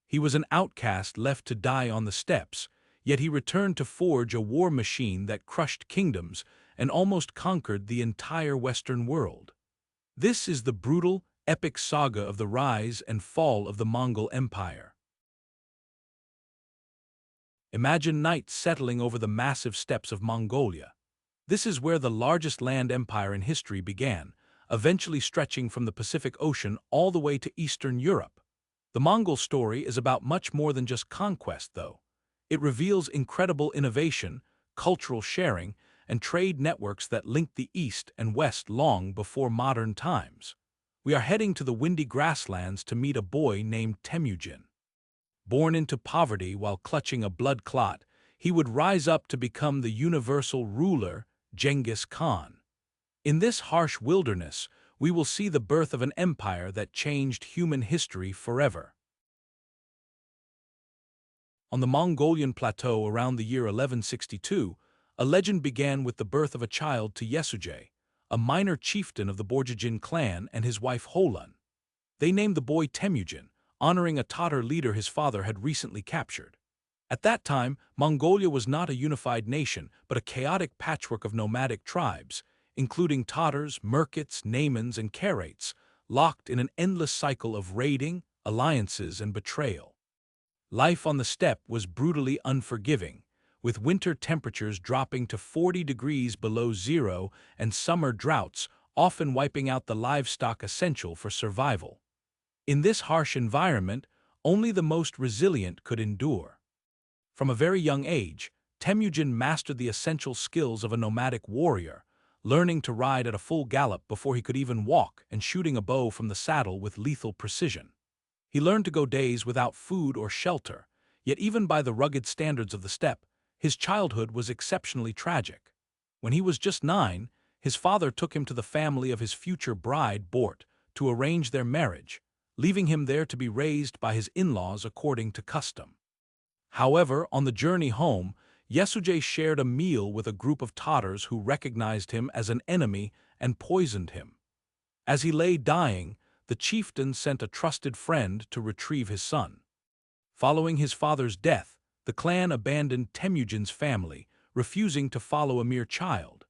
He was an outcast left to die on the steppes, yet he returned to forge a war machine that crushed kingdoms and almost conquered the entire Western world. This is the brutal, epic saga of the rise and fall of the Mongol Empire. Imagine night settling over the massive steppes of Mongolia. This is where the largest land empire in history began, eventually stretching from the Pacific Ocean all the way to Eastern Europe. The Mongol story is about much more than just conquest, though. It reveals incredible innovation, cultural sharing, and trade networks that linked the East and West long before modern times. We are heading to the windy grasslands to meet a boy named Temujin. Born into poverty while clutching a blood clot, he would rise up to become the universal ruler, Genghis Khan. In this harsh wilderness, we will see the birth of an empire that changed human history forever. On the Mongolian plateau around the year 1162, a legend began with the birth of a child to Yesujay, a minor chieftain of the Borjigin clan, and his wife Holun. They named the boy Temujin, honoring a Tatar leader his father had recently captured. At that time, Mongolia was not a unified nation, but a chaotic patchwork of nomadic tribes, including Tatars, Merkits, Naimans, and Karaits, locked in an endless cycle of raiding, alliances, and betrayal. Life on the steppe was brutally unforgiving, with winter temperatures dropping to 40 degrees below zero and summer droughts often wiping out the livestock essential for survival. In this harsh environment, only the most resilient could endure. From a very young age, Temujin mastered the essential skills of a nomadic warrior, learning to ride at a full gallop before he could even walk and shooting a bow from the saddle with lethal precision. He learned to go days without food or shelter, yet even by the rugged standards of the steppe, his childhood was exceptionally tragic. When he was just 9, his father took him to the family of his future bride, Bort, to arrange their marriage, leaving him there to be raised by his in-laws according to custom. However, on the journey home, Yesujay shared a meal with a group of Tatars who recognized him as an enemy and poisoned him. As he lay dying, the chieftain sent a trusted friend to retrieve his son. Following his father's death, the clan abandoned Temujin's family, refusing to follow a mere child.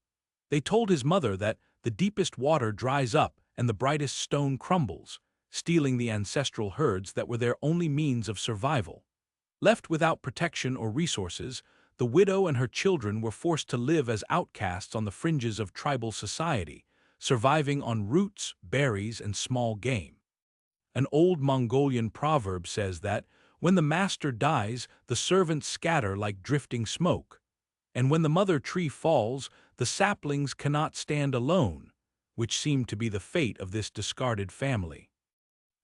They told his mother that the deepest water dries up and the brightest stone crumbles, stealing the ancestral herds that were their only means of survival. Left without protection or resources, the widow and her children were forced to live as outcasts on the fringes of tribal society, surviving on roots, berries, and small game. An old Mongolian proverb says that, when the master dies, the servants scatter like drifting smoke, and when the mother tree falls, the saplings cannot stand alone, which seemed to be the fate of this discarded family.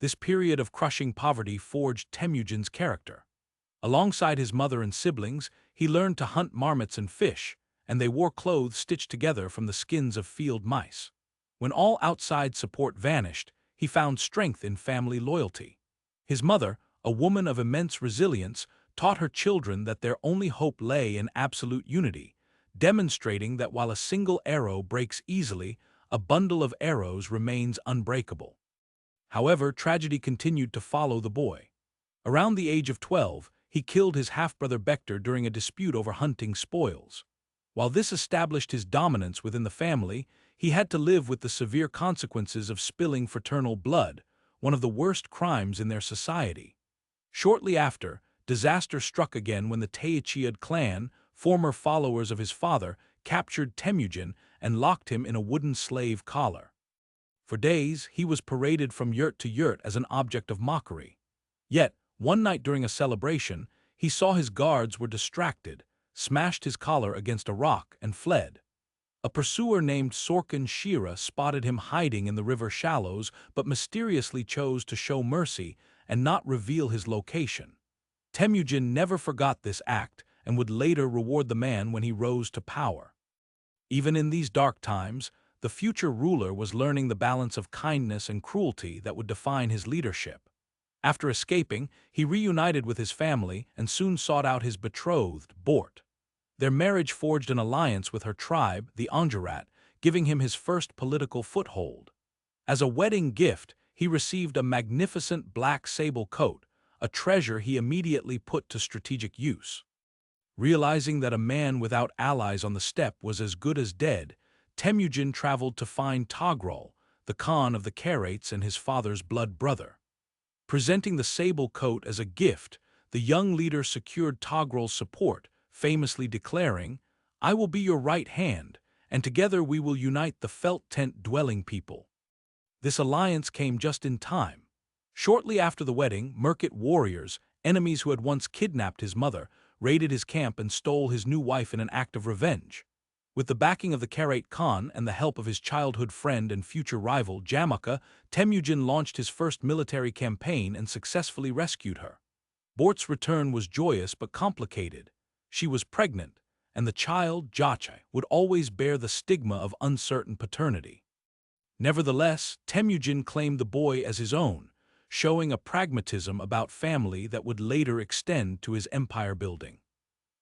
This period of crushing poverty forged Temujin's character. Alongside his mother and siblings, he learned to hunt marmots and fish, and they wore clothes stitched together from the skins of field mice. When all outside support vanished, he found strength in family loyalty. His mother, a woman of immense resilience, taught her children that their only hope lay in absolute unity, demonstrating that while a single arrow breaks easily, a bundle of arrows remains unbreakable. However, tragedy continued to follow the boy. Around the age of 12, he killed his half-brother Bektor during a dispute over hunting spoils. While this established his dominance within the family, he had to live with the severe consequences of spilling fraternal blood, one of the worst crimes in their society. Shortly after, disaster struck again when the Taichiad clan, former followers of his father, captured Temujin and locked him in a wooden slave collar. For days, he was paraded from yurt to yurt as an object of mockery. Yet, one night during a celebration, he saw his guards were distracted, smashed his collar against a rock, and fled. A pursuer named Sorkin Shira spotted him hiding in the river shallows but mysteriously chose to show mercy and not reveal his location. Temujin never forgot this act and would later reward the man when he rose to power. Even in these dark times, the future ruler was learning the balance of kindness and cruelty that would define his leadership. After escaping, he reunited with his family and soon sought out his betrothed, Bort. Their marriage forged an alliance with her tribe, the Anjarat, giving him his first political foothold. As a wedding gift, he received a magnificent black sable coat, a treasure he immediately put to strategic use. Realizing that a man without allies on the steppe was as good as dead, Temujin traveled to find Togrul, the Khan of the Khwarezms and his father's blood brother. Presenting the sable coat as a gift, the young leader secured Togrul's support, famously declaring, "I will be your right hand, and together we will unite the felt tent-dwelling people." This alliance came just in time. Shortly after the wedding, Merkit warriors, enemies who had once kidnapped his mother, raided his camp and stole his new wife in an act of revenge. With the backing of the Khwarezm Khan and the help of his childhood friend and future rival, Jamaka, Temujin launched his first military campaign and successfully rescued her. Bort's return was joyous but complicated. She was pregnant, and the child, Jache, would always bear the stigma of uncertain paternity. Nevertheless, Temujin claimed the boy as his own, showing a pragmatism about family that would later extend to his empire building.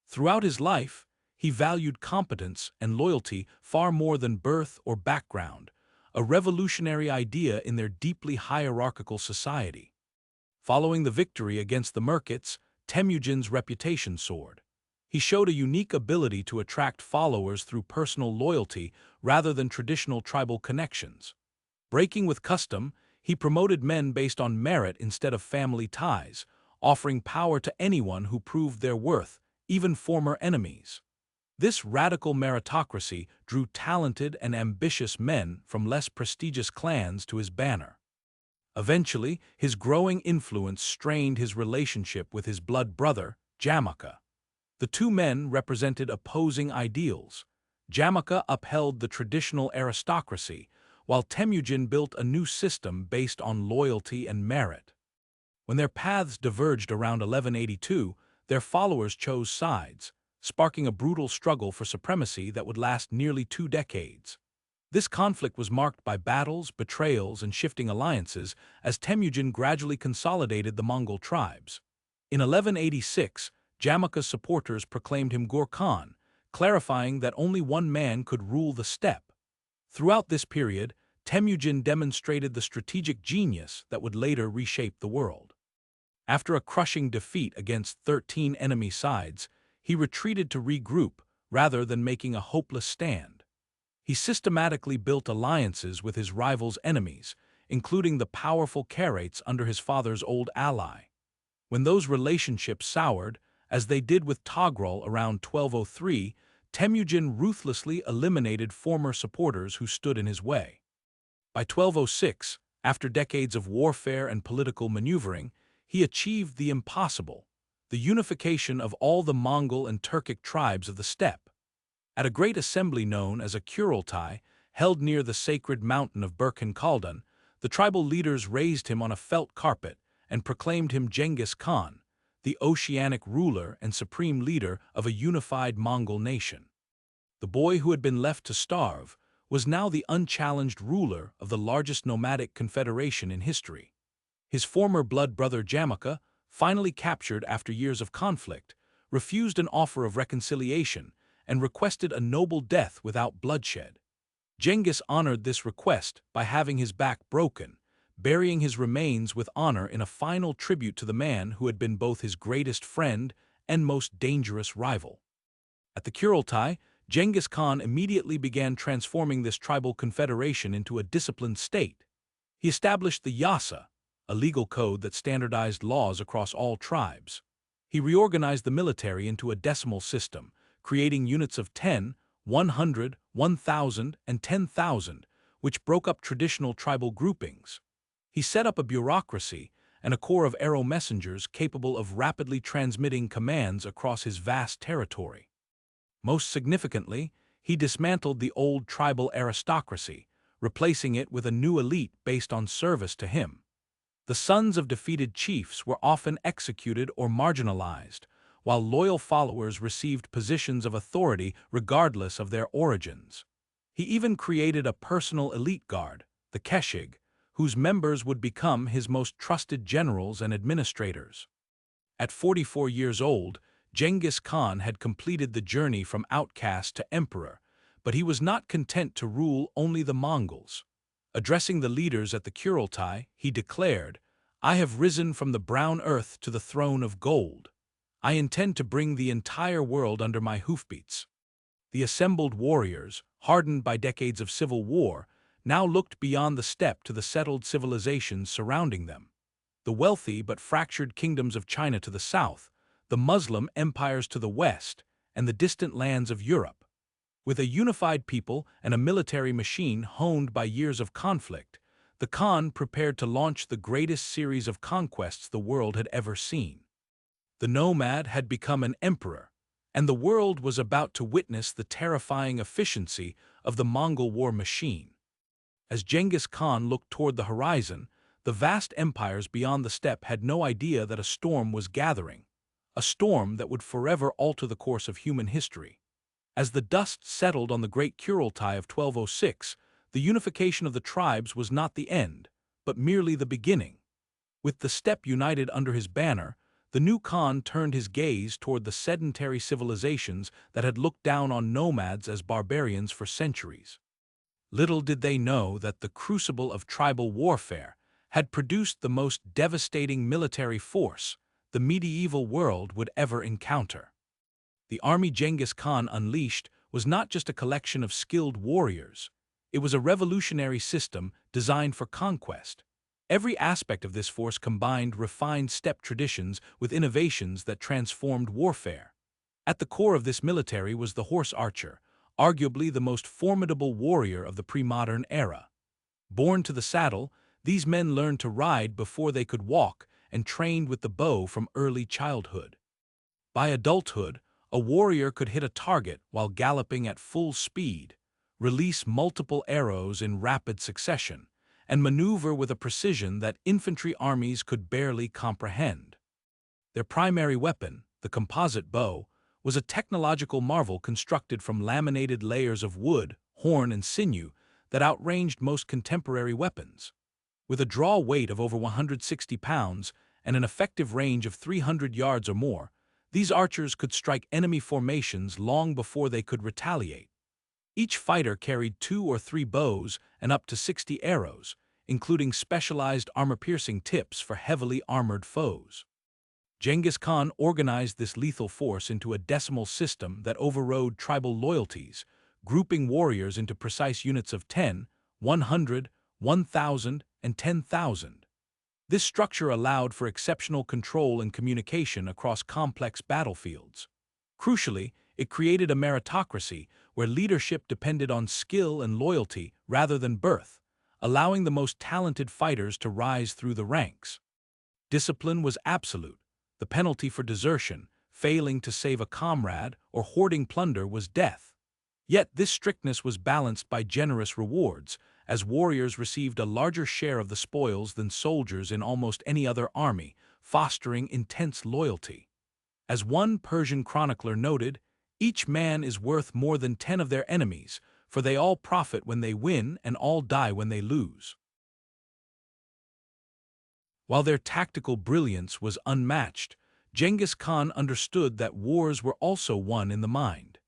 Throughout his life, he valued competence and loyalty far more than birth or background, a revolutionary idea in their deeply hierarchical society. Following the victory against the Merkits, Temujin's reputation soared. He showed a unique ability to attract followers through personal loyalty rather than traditional tribal connections. Breaking with custom, he promoted men based on merit instead of family ties, offering power to anyone who proved their worth, even former enemies. This radical meritocracy drew talented and ambitious men from less prestigious clans to his banner. Eventually, his growing influence strained his relationship with his blood brother, Jamaka. The two men represented opposing ideals. Jamaka upheld the traditional aristocracy, while Temujin built a new system based on loyalty and merit. When their paths diverged around 1182, their followers chose sides, sparking a brutal struggle for supremacy that would last nearly 2 decades. This conflict was marked by battles, betrayals, and shifting alliances as Temujin gradually consolidated the Mongol tribes. In 1186, Jamaka's supporters proclaimed him Gur Khan, clarifying that only one man could rule the steppe. Throughout this period, Temujin demonstrated the strategic genius that would later reshape the world. After a crushing defeat against 13 enemy sides, he retreated to regroup rather than making a hopeless stand. He systematically built alliances with his rivals' enemies, including the powerful Khwarezms under his father's old ally. When those relationships soured, as they did with Togrul around 1203, Temujin ruthlessly eliminated former supporters who stood in his way. By 1206, after decades of warfare and political maneuvering, he achieved the impossible, the unification of all the Mongol and Turkic tribes of the steppe. At a great assembly known as a Kurultai, held near the sacred mountain of Burkhan Khaldan, the tribal leaders raised him on a felt carpet and proclaimed him Genghis Khan, the oceanic ruler and supreme leader of a unified Mongol nation. The boy who had been left to starve was now the unchallenged ruler of the largest nomadic confederation in history. His former blood brother Jamaka, finally captured after years of conflict, refused an offer of reconciliation and requested a noble death without bloodshed. Genghis honored this request by having his back broken, burying his remains with honor in a final tribute to the man who had been both his greatest friend and most dangerous rival. At the Kurultai, Genghis Khan immediately began transforming this tribal confederation into a disciplined state. He established the Yasa, a legal code that standardized laws across all tribes. He reorganized the military into a decimal system, creating units of 10, 100, 1,000, and 10,000, which broke up traditional tribal groupings. He set up a bureaucracy and a corps of arrow messengers capable of rapidly transmitting commands across his vast territory. Most significantly, he dismantled the old tribal aristocracy, replacing it with a new elite based on service to him. The sons of defeated chiefs were often executed or marginalized, while loyal followers received positions of authority regardless of their origins. He even created a personal elite guard, the Keshig, whose members would become his most trusted generals and administrators. At 44 years old, Genghis Khan had completed the journey from outcast to emperor, but he was not content to rule only the Mongols. Addressing the leaders at the Kurultai, he declared, I have risen from the brown earth to the throne of gold. I intend to bring the entire world under my hoofbeats. The assembled warriors, hardened by decades of civil war, now looked beyond the steppe to the settled civilizations surrounding them. The wealthy but fractured kingdoms of China to the south, the Muslim empires to the west, and the distant lands of Europe. With a unified people and a military machine honed by years of conflict, the Khan prepared to launch the greatest series of conquests the world had ever seen. The nomad had become an emperor, and the world was about to witness the terrifying efficiency of the Mongol war machine. As Genghis Khan looked toward the horizon, the vast empires beyond the steppe had no idea that a storm was gathering, a storm that would forever alter the course of human history. As the dust settled on the Great Kurultai of 1206, the unification of the tribes was not the end, but merely the beginning. With the steppe united under his banner, the new Khan turned his gaze toward the sedentary civilizations that had looked down on nomads as barbarians for centuries. Little did they know that the crucible of tribal warfare had produced the most devastating military force the medieval world would ever encounter. The army Genghis Khan unleashed was not just a collection of skilled warriors. It was a revolutionary system designed for conquest. Every aspect of this force combined refined steppe traditions with innovations that transformed warfare. At the core of this military was the horse archer, arguably the most formidable warrior of the pre-modern era. Born to the saddle, these men learned to ride before they could walk and trained with the bow from early childhood. By adulthood, a warrior could hit a target while galloping at full speed, release multiple arrows in rapid succession, and maneuver with a precision that infantry armies could barely comprehend. Their primary weapon, the composite bow, was a technological marvel constructed from laminated layers of wood, horn, and sinew that outranged most contemporary weapons. With a draw weight of over 160 pounds and an effective range of 300 yards or more, these archers could strike enemy formations long before they could retaliate. Each fighter carried 2 or 3 bows and up to 60 arrows, including specialized armor-piercing tips for heavily armored foes. Genghis Khan organized this lethal force into a decimal system that overrode tribal loyalties, grouping warriors into precise units of 10, 100, 1,000, and 10,000. This structure allowed for exceptional control and communication across complex battlefields. Crucially, it created a meritocracy where leadership depended on skill and loyalty rather than birth, allowing the most talented fighters to rise through the ranks. Discipline was absolute. The penalty for desertion, failing to save a comrade, or hoarding plunder was death. Yet this strictness was balanced by generous rewards, as warriors received a larger share of the spoils than soldiers in almost any other army, fostering intense loyalty. As one Persian chronicler noted, "Each man is worth more than 10 of their enemies, for they all profit when they win and all die when they lose." While their tactical brilliance was unmatched, Genghis Khan understood that wars were also won in the mind.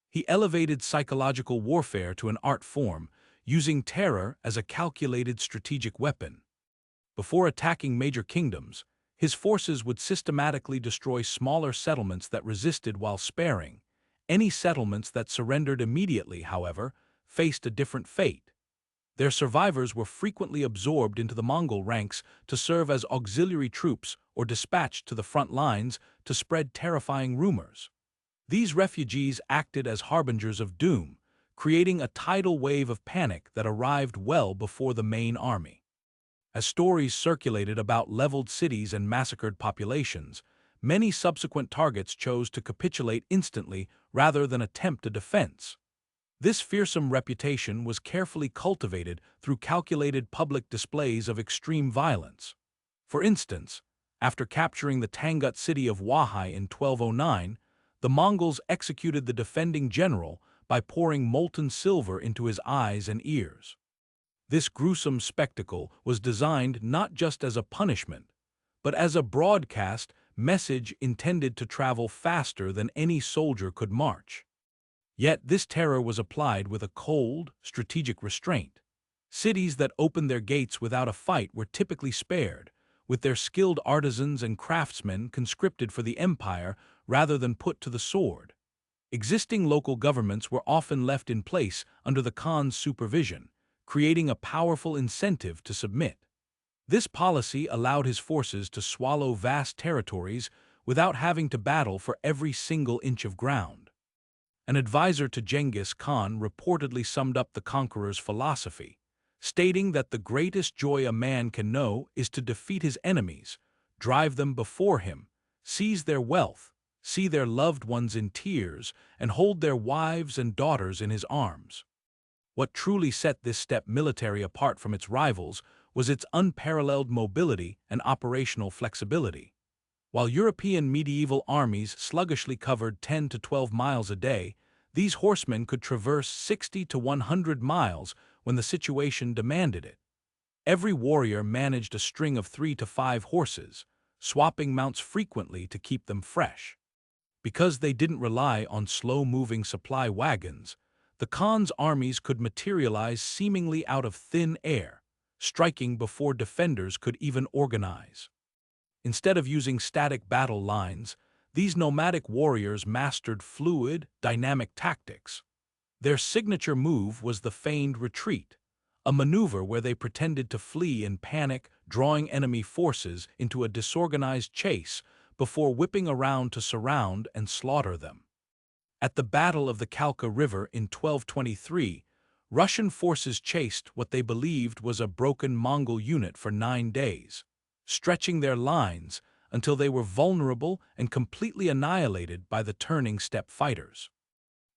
He elevated psychological warfare to an art form, using terror as a calculated strategic weapon. Before attacking major kingdoms, his forces would systematically destroy smaller settlements that resisted while sparing. Any settlements that surrendered immediately, however, faced a different fate. Their survivors were frequently absorbed into the Mongol ranks to serve as auxiliary troops or dispatched to the front lines to spread terrifying rumors. These refugees acted as harbingers of doom, creating a tidal wave of panic that arrived well before the main army. As stories circulated about leveled cities and massacred populations, many subsequent targets chose to capitulate instantly rather than attempt a defense. This fearsome reputation was carefully cultivated through calculated public displays of extreme violence. For instance, after capturing the Tangut city of Wahai in 1209, the Mongols executed the defending general by pouring molten silver into his eyes and ears. This gruesome spectacle was designed not just as a punishment, but as a broadcast message intended to travel faster than any soldier could march. Yet this terror was applied with a cold, strategic restraint. Cities that opened their gates without a fight were typically spared, with their skilled artisans and craftsmen conscripted for the empire rather than put to the sword. Existing local governments were often left in place under the Khan's supervision, creating a powerful incentive to submit. This policy allowed his forces to swallow vast territories without having to battle for every single inch of ground. An advisor to Genghis Khan reportedly summed up the conqueror's philosophy, stating that the greatest joy a man can know is to defeat his enemies, drive them before him, seize their wealth, see their loved ones in tears, and hold their wives and daughters in his arms. What truly set this steppe military apart from its rivals was its unparalleled mobility and operational flexibility. While European medieval armies sluggishly covered 10 to 12 miles a day, these horsemen could traverse 60 to 100 miles when the situation demanded it. Every warrior managed a string of 3 to 5 horses, swapping mounts frequently to keep them fresh. Because they didn't rely on slow-moving supply wagons, the Khan's armies could materialize seemingly out of thin air, striking before defenders could even organize. Instead of using static battle lines, these nomadic warriors mastered fluid, dynamic tactics. Their signature move was the feigned retreat, a maneuver where they pretended to flee in panic, drawing enemy forces into a disorganized chase before whipping around to surround and slaughter them. At the Battle of the Kalka River in 1223, Russian forces chased what they believed was a broken Mongol unit for 9 days, stretching their lines until they were vulnerable and completely annihilated by the turning steppe fighters.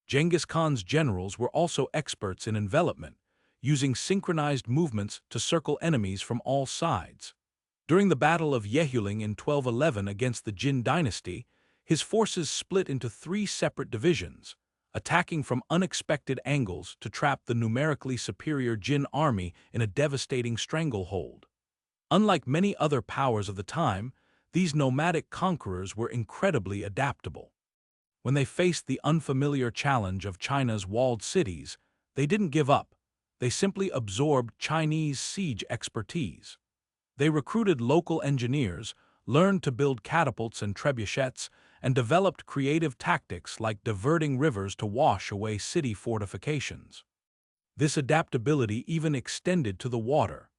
Genghis Khan's generals were also experts in envelopment, using synchronized movements to circle enemies from all sides. During the Battle of Yehuling in 1211 against the Jin dynasty, his forces split into 3 separate divisions, attacking from unexpected angles to trap the numerically superior Jin army in a devastating stranglehold. Unlike many other powers of the time, these nomadic conquerors were incredibly adaptable. When they faced the unfamiliar challenge of China's walled cities, they didn't give up. They simply absorbed Chinese siege expertise. They recruited local engineers, learned to build catapults and trebuchets, and developed creative tactics like diverting rivers to wash away city fortifications. This adaptability even extended to the water.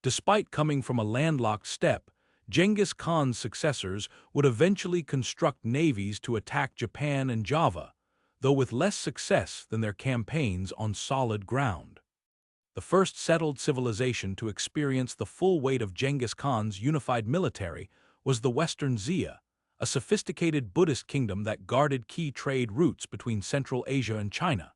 Despite coming from a landlocked steppe, Genghis Khan's successors would eventually construct navies to attack Japan and Java, though with less success than their campaigns on solid ground. The first settled civilization to experience the full weight of Genghis Khan's unified military was the Western Xia, a sophisticated Buddhist kingdom that guarded key trade routes between Central Asia and China.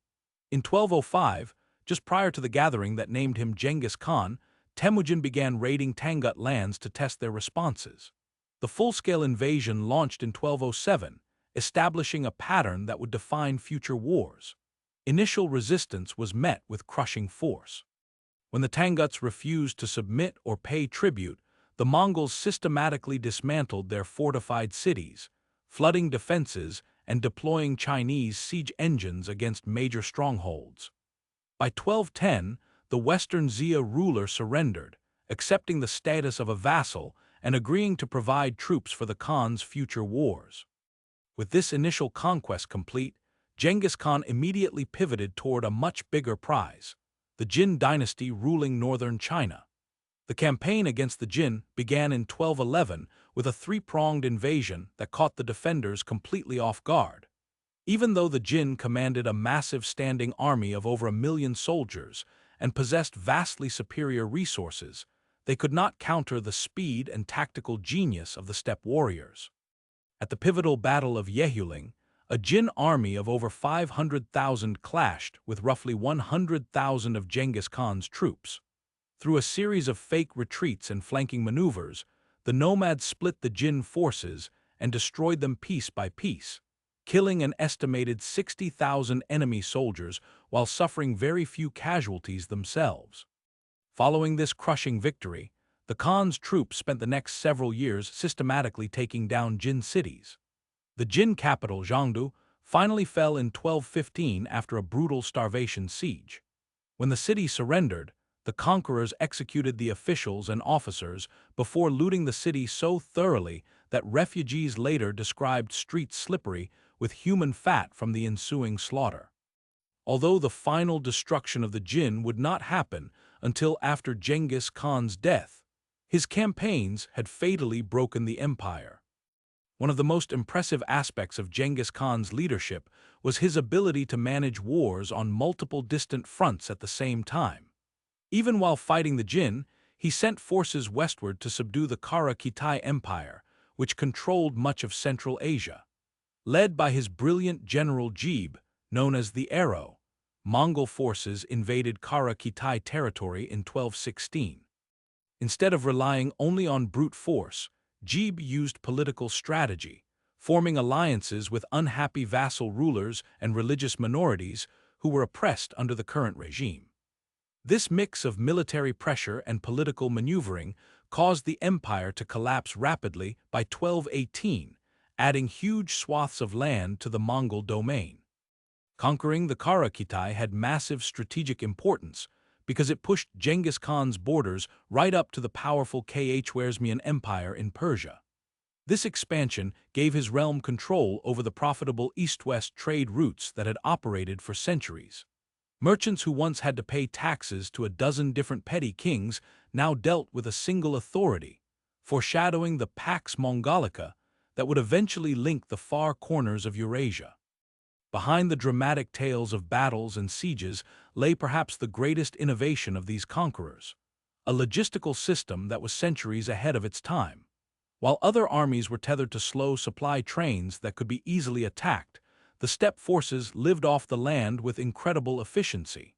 In 1205, just prior to the gathering that named him Genghis Khan, Temujin began raiding Tangut lands to test their responses. The full-scale invasion launched in 1207, establishing a pattern that would define future wars. Initial resistance was met with crushing force. When the Tanguts refused to submit or pay tribute, the Mongols systematically dismantled their fortified cities, flooding defenses and deploying Chinese siege engines against major strongholds. By 1210, the Western Xia ruler surrendered, accepting the status of a vassal and agreeing to provide troops for the Khan's future wars. With this initial conquest complete, Genghis Khan immediately pivoted toward a much bigger prize, the Jin dynasty ruling northern China. The campaign against the Jin began in 1211 with a 3-pronged invasion that caught the defenders completely off guard. Even though the Jin commanded a massive standing army of over 1 million soldiers and possessed vastly superior resources, they could not counter the speed and tactical genius of the steppe warriors. At the pivotal Battle of Yehuling, a Jin army of over 500,000 clashed with roughly 100,000 of Genghis Khan's troops. Through a series of fake retreats and flanking maneuvers, the nomads split the Jin forces and destroyed them piece by piece, killing an estimated 60,000 enemy soldiers while suffering very few casualties themselves. Following this crushing victory, the Khan's troops spent the next several years systematically taking down Jin cities. The Jin capital, Zhengdu, finally fell in 1215 after a brutal starvation siege. When the city surrendered, the conquerors executed the officials and officers before looting the city so thoroughly that refugees later described streets slippery with human fat from the ensuing slaughter. Although the final destruction of the Jin would not happen until after Genghis Khan's death, his campaigns had fatally broken the empire. One of the most impressive aspects of Genghis Khan's leadership was his ability to manage wars on multiple distant fronts at the same time. Even while fighting the Jin, he sent forces westward to subdue the Khwarezmian Empire, which controlled much of Central Asia. Led by his brilliant general Jib, known as the Arrow, Mongol forces invaded Khwarezmian territory in 1216. Instead of relying only on brute force, Jib used political strategy, forming alliances with unhappy vassal rulers and religious minorities who were oppressed under the current regime. This mix of military pressure and political maneuvering caused the empire to collapse rapidly by 1218, adding huge swaths of land to the Mongol domain. Conquering the Khwarezmian had massive strategic importance because it pushed Genghis Khan's borders right up to the powerful Khwarezmian Empire in Persia. This expansion gave his realm control over the profitable east-west trade routes that had operated for centuries. Merchants who once had to pay taxes to a dozen different petty kings now dealt with a single authority, foreshadowing the Pax Mongolica that would eventually link the far corners of Eurasia. Behind the dramatic tales of battles and sieges lay perhaps the greatest innovation of these conquerors, a logistical system that was centuries ahead of its time. While other armies were tethered to slow supply trains that could be easily attacked, the steppe forces lived off the land with incredible efficiency.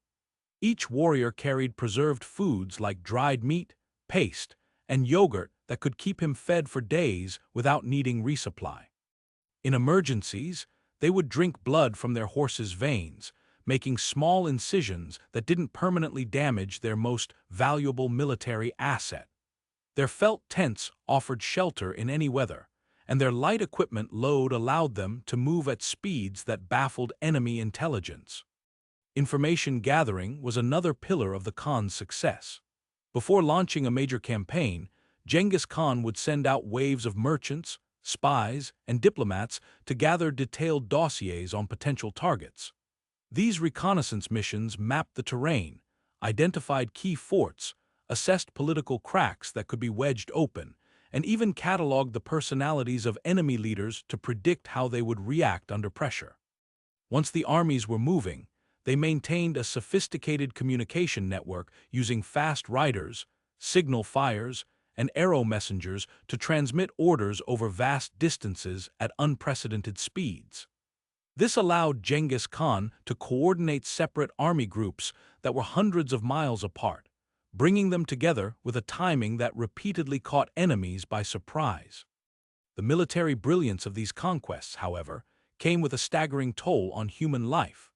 Each warrior carried preserved foods like dried meat, paste, and yogurt that could keep him fed for days without needing resupply. In emergencies, they would drink blood from their horses' veins, making small incisions that didn't permanently damage their most valuable military asset. Their felt tents offered shelter in any weather, and their light equipment load allowed them to move at speeds that baffled enemy intelligence. Information gathering was another pillar of the Khan's success. Before launching a major campaign, Genghis Khan would send out waves of merchants, spies, and diplomats to gather detailed dossiers on potential targets. These reconnaissance missions mapped the terrain, identified key forts, assessed political cracks that could be wedged open, and even cataloged the personalities of enemy leaders to predict how they would react under pressure. Once the armies were moving, they maintained a sophisticated communication network using fast riders, signal fires, and arrow messengers to transmit orders over vast distances at unprecedented speeds. This allowed Genghis Khan to coordinate separate army groups that were hundreds of miles apart, bringing them together with a timing that repeatedly caught enemies by surprise. The military brilliance of these conquests, however, came with a staggering toll on human life.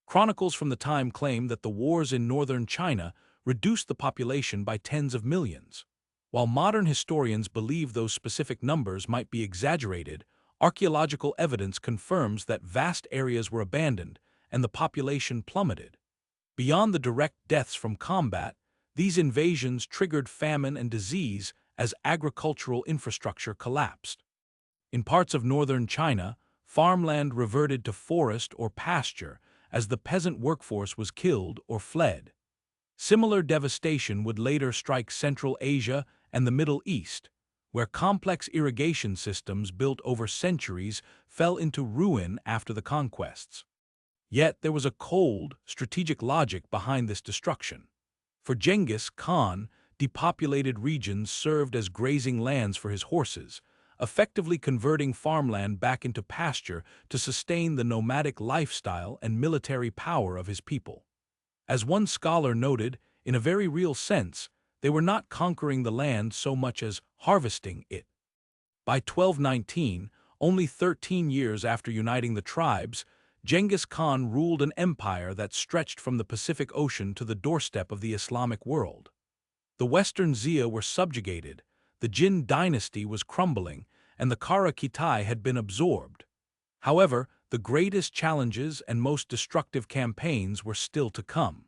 Chronicles from the time claim that the wars in northern China reduced the population by tens of millions. While modern historians believe those specific numbers might be exaggerated, archaeological evidence confirms that vast areas were abandoned and the population plummeted. Beyond the direct deaths from combat, these invasions triggered famine and disease as agricultural infrastructure collapsed. In parts of northern China, farmland reverted to forest or pasture as the peasant workforce was killed or fled. Similar devastation would later strike Central Asia and the Middle East, where complex irrigation systems built over centuries fell into ruin after the conquests. Yet there was a cold, strategic logic behind this destruction. For Genghis Khan, depopulated regions served as grazing lands for his horses, effectively converting farmland back into pasture to sustain the nomadic lifestyle and military power of his people. As one scholar noted, in a very real sense, they were not conquering the land so much as harvesting it. By 1219, only 13 years after uniting the tribes, Genghis Khan ruled an empire that stretched from the Pacific Ocean to the doorstep of the Islamic world. The Western Xia were subjugated, the Jin dynasty was crumbling, and the Khwarezmian had been absorbed. However, the greatest challenges and most destructive campaigns were still to come.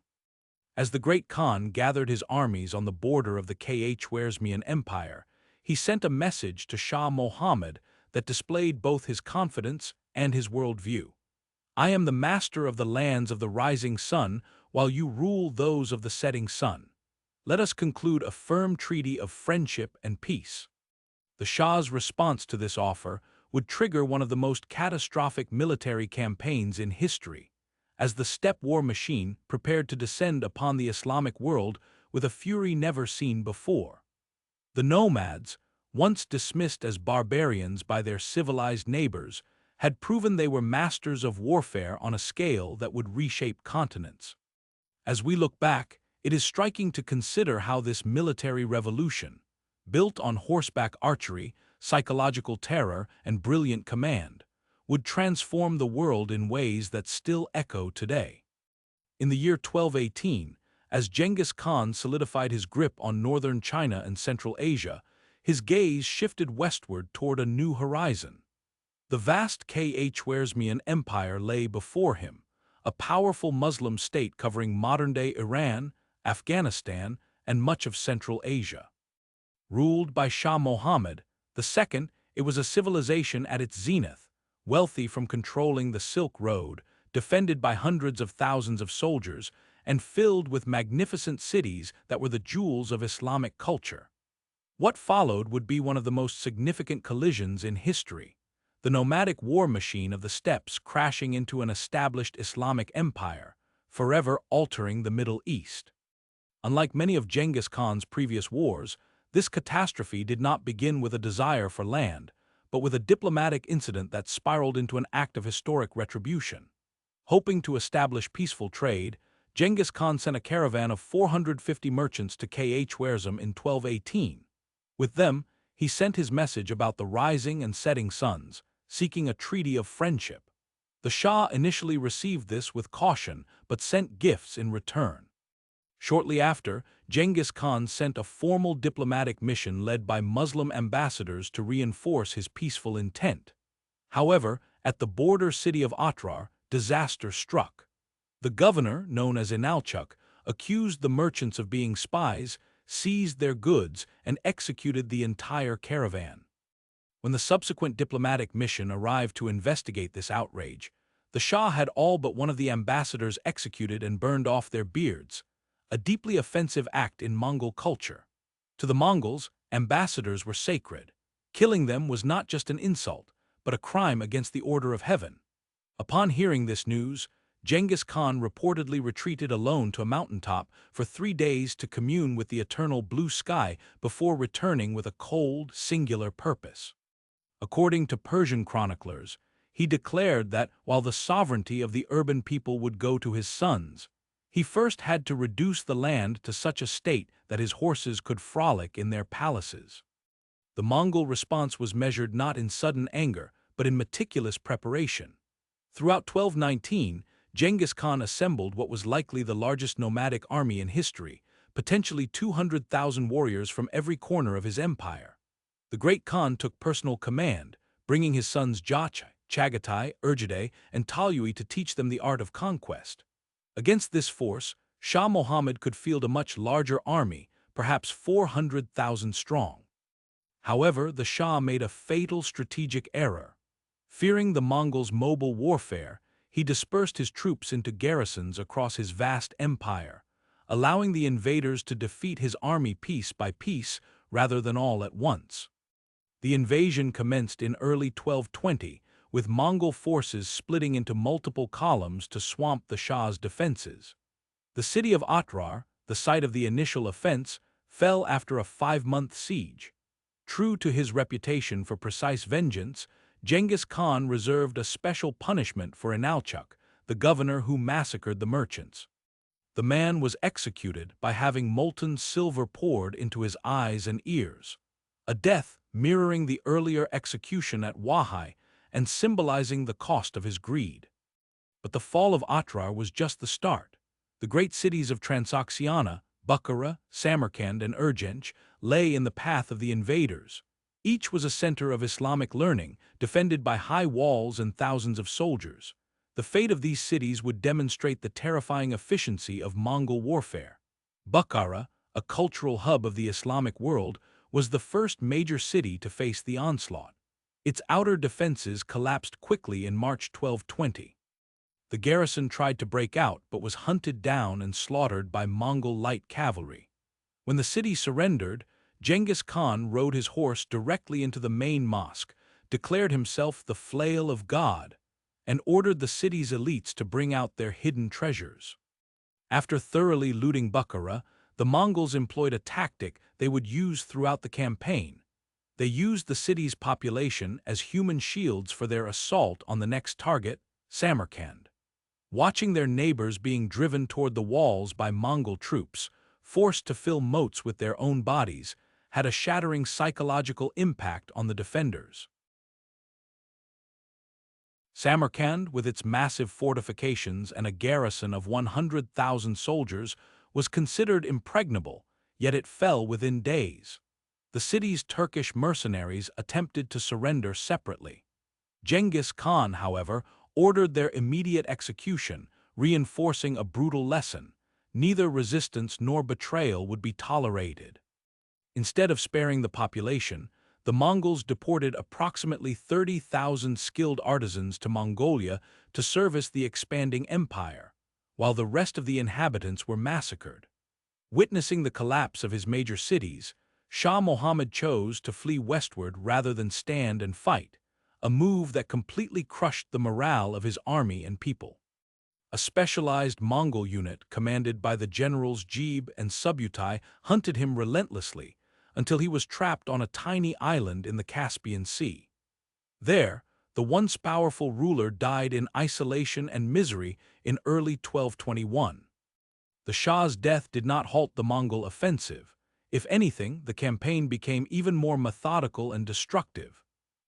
As the great Khan gathered his armies on the border of the Khwarezmian Empire, he sent a message to Shah Mohammed that displayed both his confidence and his worldview. "I am the master of the lands of the rising sun, while you rule those of the setting sun. Let us conclude a firm treaty of friendship and peace." The Shah's response to this offer would trigger one of the most catastrophic military campaigns in history, as the steppe war machine prepared to descend upon the Islamic world with a fury never seen before. The nomads, once dismissed as barbarians by their civilized neighbors, had proven they were masters of warfare on a scale that would reshape continents. As we look back, it is striking to consider how this military revolution, built on horseback archery, psychological terror, and brilliant command, would transform the world in ways that still echo today. In the year 1218, as Genghis Khan solidified his grip on northern China and Central Asia, his gaze shifted westward toward a new horizon. The vast Khwarezmian Empire lay before him, a powerful Muslim state covering modern-day Iran, Afghanistan, and much of Central Asia. Ruled by Shah Mohammed II, it was a civilization at its zenith, wealthy from controlling the Silk Road, defended by hundreds of thousands of soldiers, and filled with magnificent cities that were the jewels of Islamic culture. What followed would be one of the most significant collisions in history, the nomadic war machine of the steppes crashing into an established Islamic empire, forever altering the Middle East. Unlike many of Genghis Khan's previous wars, this catastrophe did not begin with a desire for land, but with a diplomatic incident that spiraled into an act of historic retribution. Hoping to establish peaceful trade, Genghis Khan sent a caravan of 450 merchants to Khwarezm in 1218. With them, he sent his message about the rising and setting suns, seeking a treaty of friendship. The Shah initially received this with caution, but sent gifts in return. Shortly after, Genghis Khan sent a formal diplomatic mission led by Muslim ambassadors to reinforce his peaceful intent. However, at the border city of Otrar, disaster struck. The governor, known as Inalchuq, accused the merchants of being spies, seized their goods, and executed the entire caravan. When the subsequent diplomatic mission arrived to investigate this outrage, the Shah had all but one of the ambassadors executed and burned off their beards, a deeply offensive act in Mongol culture. To the Mongols, ambassadors were sacred. Killing them was not just an insult, but a crime against the order of heaven. Upon hearing this news, Genghis Khan reportedly retreated alone to a mountaintop for 3 days to commune with the eternal blue sky before returning with a cold, singular purpose. According to Persian chroniclers, he declared that while the sovereignty of the urban people would go to his sons, he first had to reduce the land to such a state that his horses could frolic in their palaces. The Mongol response was measured not in sudden anger, but in meticulous preparation. Throughout 1219, Genghis Khan assembled what was likely the largest nomadic army in history, potentially 200,000 warriors from every corner of his empire. The great Khan took personal command, bringing his sons Jachai, Chagatai, Urjadai, and Talyui to teach them the art of conquest. Against this force, Shah Mohammed could field a much larger army, perhaps 400,000 strong. However, the Shah made a fatal strategic error. Fearing the Mongols' mobile warfare, he dispersed his troops into garrisons across his vast empire, allowing the invaders to defeat his army piece by piece rather than all at once. The invasion commenced in early 1220, with Mongol forces splitting into multiple columns to swamp the Shah's defenses. The city of Otrar, the site of the initial offense, fell after a 5-month siege. True to his reputation for precise vengeance, Genghis Khan reserved a special punishment for Inalchuq, the governor who massacred the merchants. The man was executed by having molten silver poured into his eyes and ears, a death mirroring the earlier execution at Wahai and symbolizing the cost of his greed. But the fall of Otrar was just the start. The great cities of Transoxiana, Bukhara, Samarkand, and Urgench lay in the path of the invaders. Each was a center of Islamic learning, defended by high walls and thousands of soldiers. The fate of these cities would demonstrate the terrifying efficiency of Mongol warfare. Bukhara, a cultural hub of the Islamic world, was the first major city to face the onslaught. Its outer defenses collapsed quickly in March 1220. The garrison tried to break out but was hunted down and slaughtered by Mongol light cavalry. When the city surrendered, Genghis Khan rode his horse directly into the main mosque, declared himself the flail of God, and ordered the city's elites to bring out their hidden treasures. After thoroughly looting Bukhara, the Mongols employed a tactic they would use throughout the campaign. They used the city's population as human shields for their assault on the next target, Samarkand. Watching their neighbors being driven toward the walls by Mongol troops, forced to fill moats with their own bodies, had a shattering psychological impact on the defenders. Samarkand, with its massive fortifications and a garrison of 100,000 soldiers, was considered impregnable, yet it fell within days. The city's Turkish mercenaries attempted to surrender separately. Genghis Khan, however, ordered their immediate execution, reinforcing a brutal lesson: neither resistance nor betrayal would be tolerated. Instead of sparing the population, the Mongols deported approximately 30,000 skilled artisans to Mongolia to service the expanding empire, while the rest of the inhabitants were massacred. Witnessing the collapse of his major cities, Shah Muhammad chose to flee westward rather than stand and fight, a move that completely crushed the morale of his army and people. A specialized Mongol unit commanded by the generals Jebe and Subutai hunted him relentlessly until he was trapped on a tiny island in the Caspian Sea. There, the once powerful ruler died in isolation and misery in early 1221. The Shah's death did not halt the Mongol offensive. If anything, the campaign became even more methodical and destructive.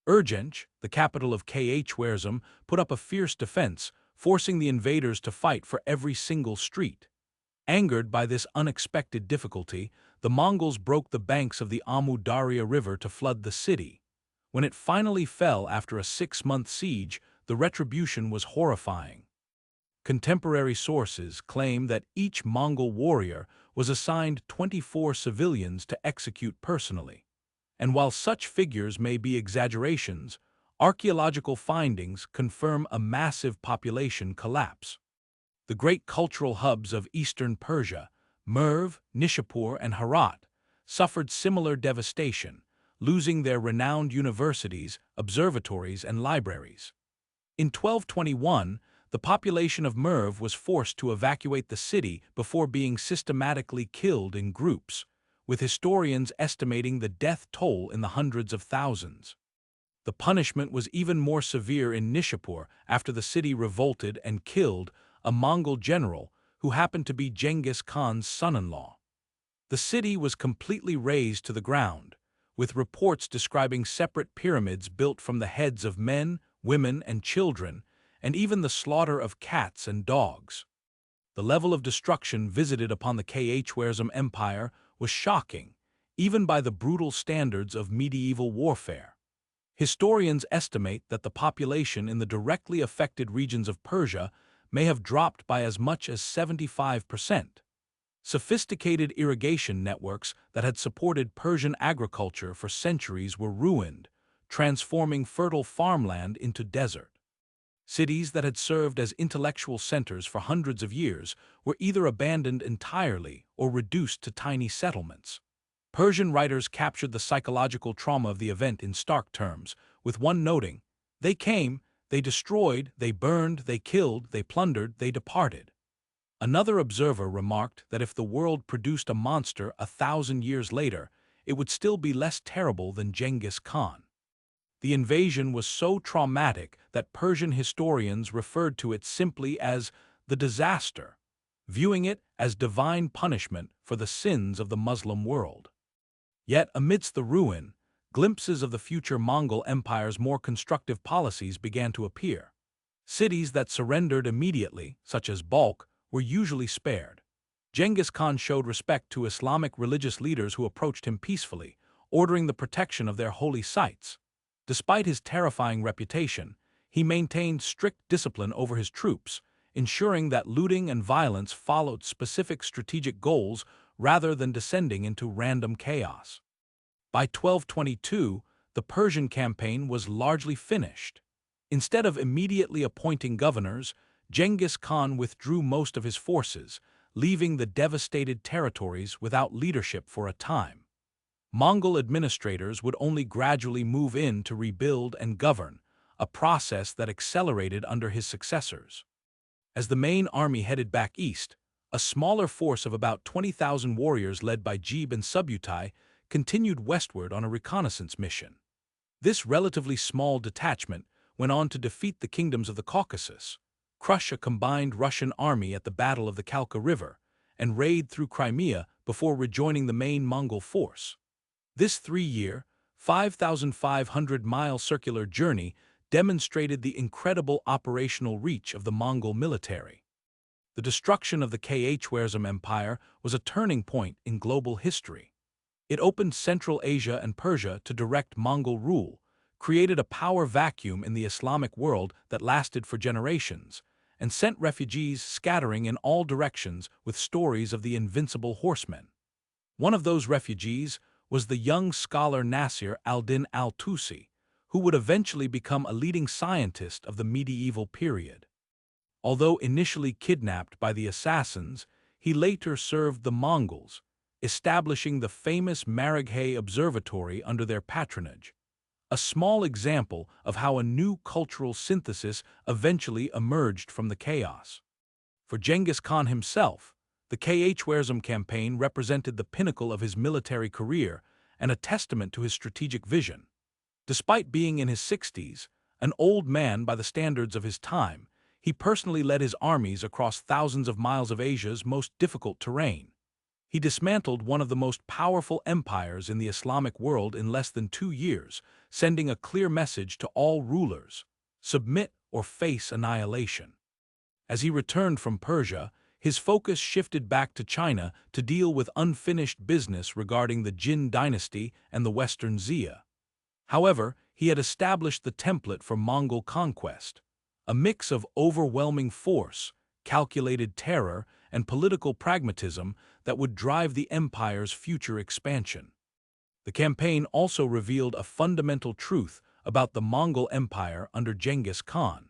Urgench, the capital of Khwarezm, put up a fierce defense, forcing the invaders to fight for every single street. Angered by this unexpected difficulty, the Mongols broke the banks of the Amu Darya River to flood the city. When it finally fell after a 6-month siege, the retribution was horrifying. Contemporary sources claim that each Mongol warrior was assigned 24 civilians to execute personally. And while such figures may be exaggerations, archaeological findings confirm a massive population collapse. The great cultural hubs of eastern Persia, Merv, Nishapur, and Herat, suffered similar devastation, losing their renowned universities, observatories, and libraries. In 1221, the population of Merv was forced to evacuate the city before being systematically killed in groups, with historians estimating the death toll in the hundreds of thousands. The punishment was even more severe in Nishapur after the city revolted and killed a Mongol general who happened to be Genghis Khan's son-in-law. The city was completely razed to the ground, with reports describing separate pyramids built from the heads of men, women, and children, and even the slaughter of cats and dogs. The level of destruction visited upon the Khwarezm Empire was shocking, even by the brutal standards of medieval warfare. Historians estimate that the population in the directly affected regions of Persia may have dropped by as much as 75%. Sophisticated irrigation networks that had supported Persian agriculture for centuries were ruined, transforming fertile farmland into desert. Cities that had served as intellectual centers for hundreds of years were either abandoned entirely or reduced to tiny settlements. Persian writers captured the psychological trauma of the event in stark terms, with one noting, "They came, they destroyed, they burned, they killed, they plundered, they departed." Another observer remarked that if the world produced a monster 1,000 years later, it would still be less terrible than Genghis Khan. The invasion was so traumatic that Persian historians referred to it simply as the disaster, viewing it as divine punishment for the sins of the Muslim world. Yet, amidst the ruin, glimpses of the future Mongol Empire's more constructive policies began to appear. Cities that surrendered immediately, such as Balkh, were usually spared. Genghis Khan showed respect to Islamic religious leaders who approached him peacefully, ordering the protection of their holy sites. Despite his terrifying reputation, he maintained strict discipline over his troops, ensuring that looting and violence followed specific strategic goals rather than descending into random chaos. By 1222, the Persian campaign was largely finished. Instead of immediately appointing governors, Genghis Khan withdrew most of his forces, leaving the devastated territories without leadership for a time. Mongol administrators would only gradually move in to rebuild and govern, a process that accelerated under his successors. As the main army headed back east, a smaller force of about 20,000 warriors led by Gebe and Subutai continued westward on a reconnaissance mission. This relatively small detachment went on to defeat the kingdoms of the Caucasus, crush a combined Russian army at the Battle of the Kalka River, and raid through Crimea before rejoining the main Mongol force. This 3-year, 5,500-mile circular journey demonstrated the incredible operational reach of the Mongol military. The destruction of the Khwarezm Empire was a turning point in global history. It opened Central Asia and Persia to direct Mongol rule, created a power vacuum in the Islamic world that lasted for generations, and sent refugees scattering in all directions with stories of the invincible horsemen. One of those refugees was the young scholar Nasir al-Din al-Tusi, who would eventually become a leading scientist of the medieval period. Although initially kidnapped by the assassins, he later served the Mongols, establishing the famous Maraghay Observatory under their patronage, a small example of how a new cultural synthesis eventually emerged from the chaos. For Genghis Khan himself, the Khwarezm campaign represented the pinnacle of his military career and a testament to his strategic vision. Despite being in his 60s, an old man by the standards of his time, he personally led his armies across thousands of miles of Asia's most difficult terrain. He dismantled one of the most powerful empires in the Islamic world in less than 2 years, sending a clear message to all rulers: submit or face annihilation. As he returned from Persia, his focus shifted back to China to deal with unfinished business regarding the Jin dynasty and the Western Xia. However, he had established the template for Mongol conquest, a mix of overwhelming force, calculated terror, and political pragmatism that would drive the empire's future expansion. The campaign also revealed a fundamental truth about the Mongol Empire under Genghis Khan.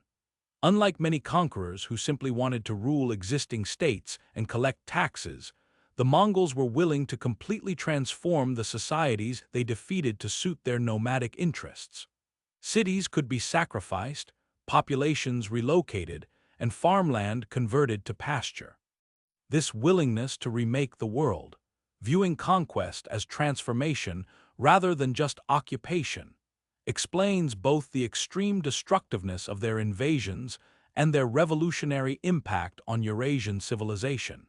Unlike many conquerors who simply wanted to rule existing states and collect taxes, the Mongols were willing to completely transform the societies they defeated to suit their nomadic interests. Cities could be sacrificed, populations relocated, and farmland converted to pasture. This willingness to remake the world, viewing conquest as transformation rather than just occupation, explains both the extreme destructiveness of their invasions and their revolutionary impact on Eurasian civilization.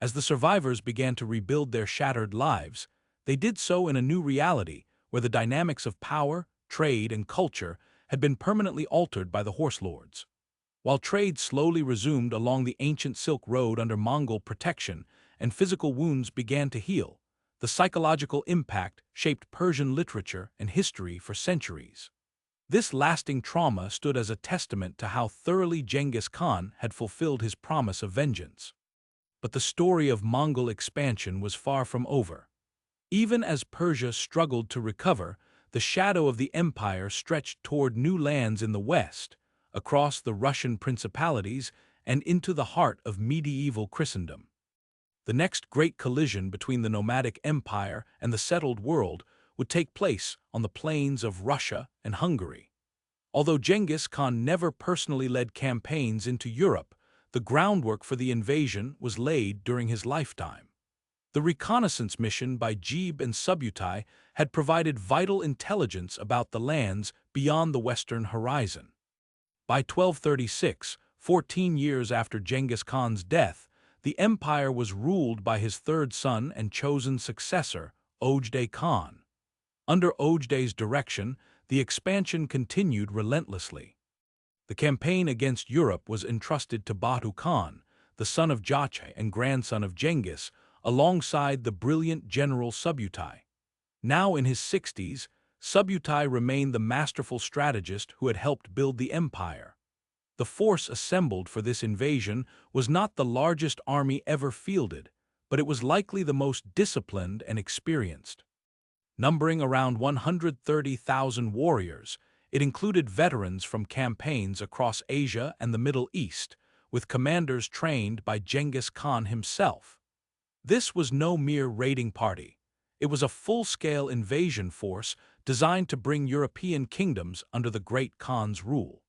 As the survivors began to rebuild their shattered lives, they did so in a new reality where the dynamics of power, trade, and culture had been permanently altered by the horse lords. While trade slowly resumed along the ancient Silk Road under Mongol protection and physical wounds began to heal, the psychological impact shaped Persian literature and history for centuries. This lasting trauma stood as a testament to how thoroughly Genghis Khan had fulfilled his promise of vengeance. But the story of Mongol expansion was far from over. Even as Persia struggled to recover, the shadow of the empire stretched toward new lands in the west, across the Russian principalities and into the heart of medieval Christendom. The next great collision between the nomadic empire and the settled world would take place on the plains of Russia and Hungary. Although Genghis Khan never personally led campaigns into Europe, the groundwork for the invasion was laid during his lifetime. The reconnaissance mission by Gebe and Subutai had provided vital intelligence about the lands beyond the western horizon. By 1236, 14 years after Genghis Khan's death, the empire was ruled by his third son and chosen successor, Ojdai Khan. Under Ojdai's direction, the expansion continued relentlessly. The campaign against Europe was entrusted to Batu Khan, the son of Jachai and grandson of Genghis, alongside the brilliant general Subutai. Now in his 60s, Subutai remained the masterful strategist who had helped build the empire. The force assembled for this invasion was not the largest army ever fielded, but it was likely the most disciplined and experienced. Numbering around 130,000 warriors, it included veterans from campaigns across Asia and the Middle East, with commanders trained by Genghis Khan himself. This was no mere raiding party. It was a full-scale invasion force designed to bring European kingdoms under the Great Khan's rule.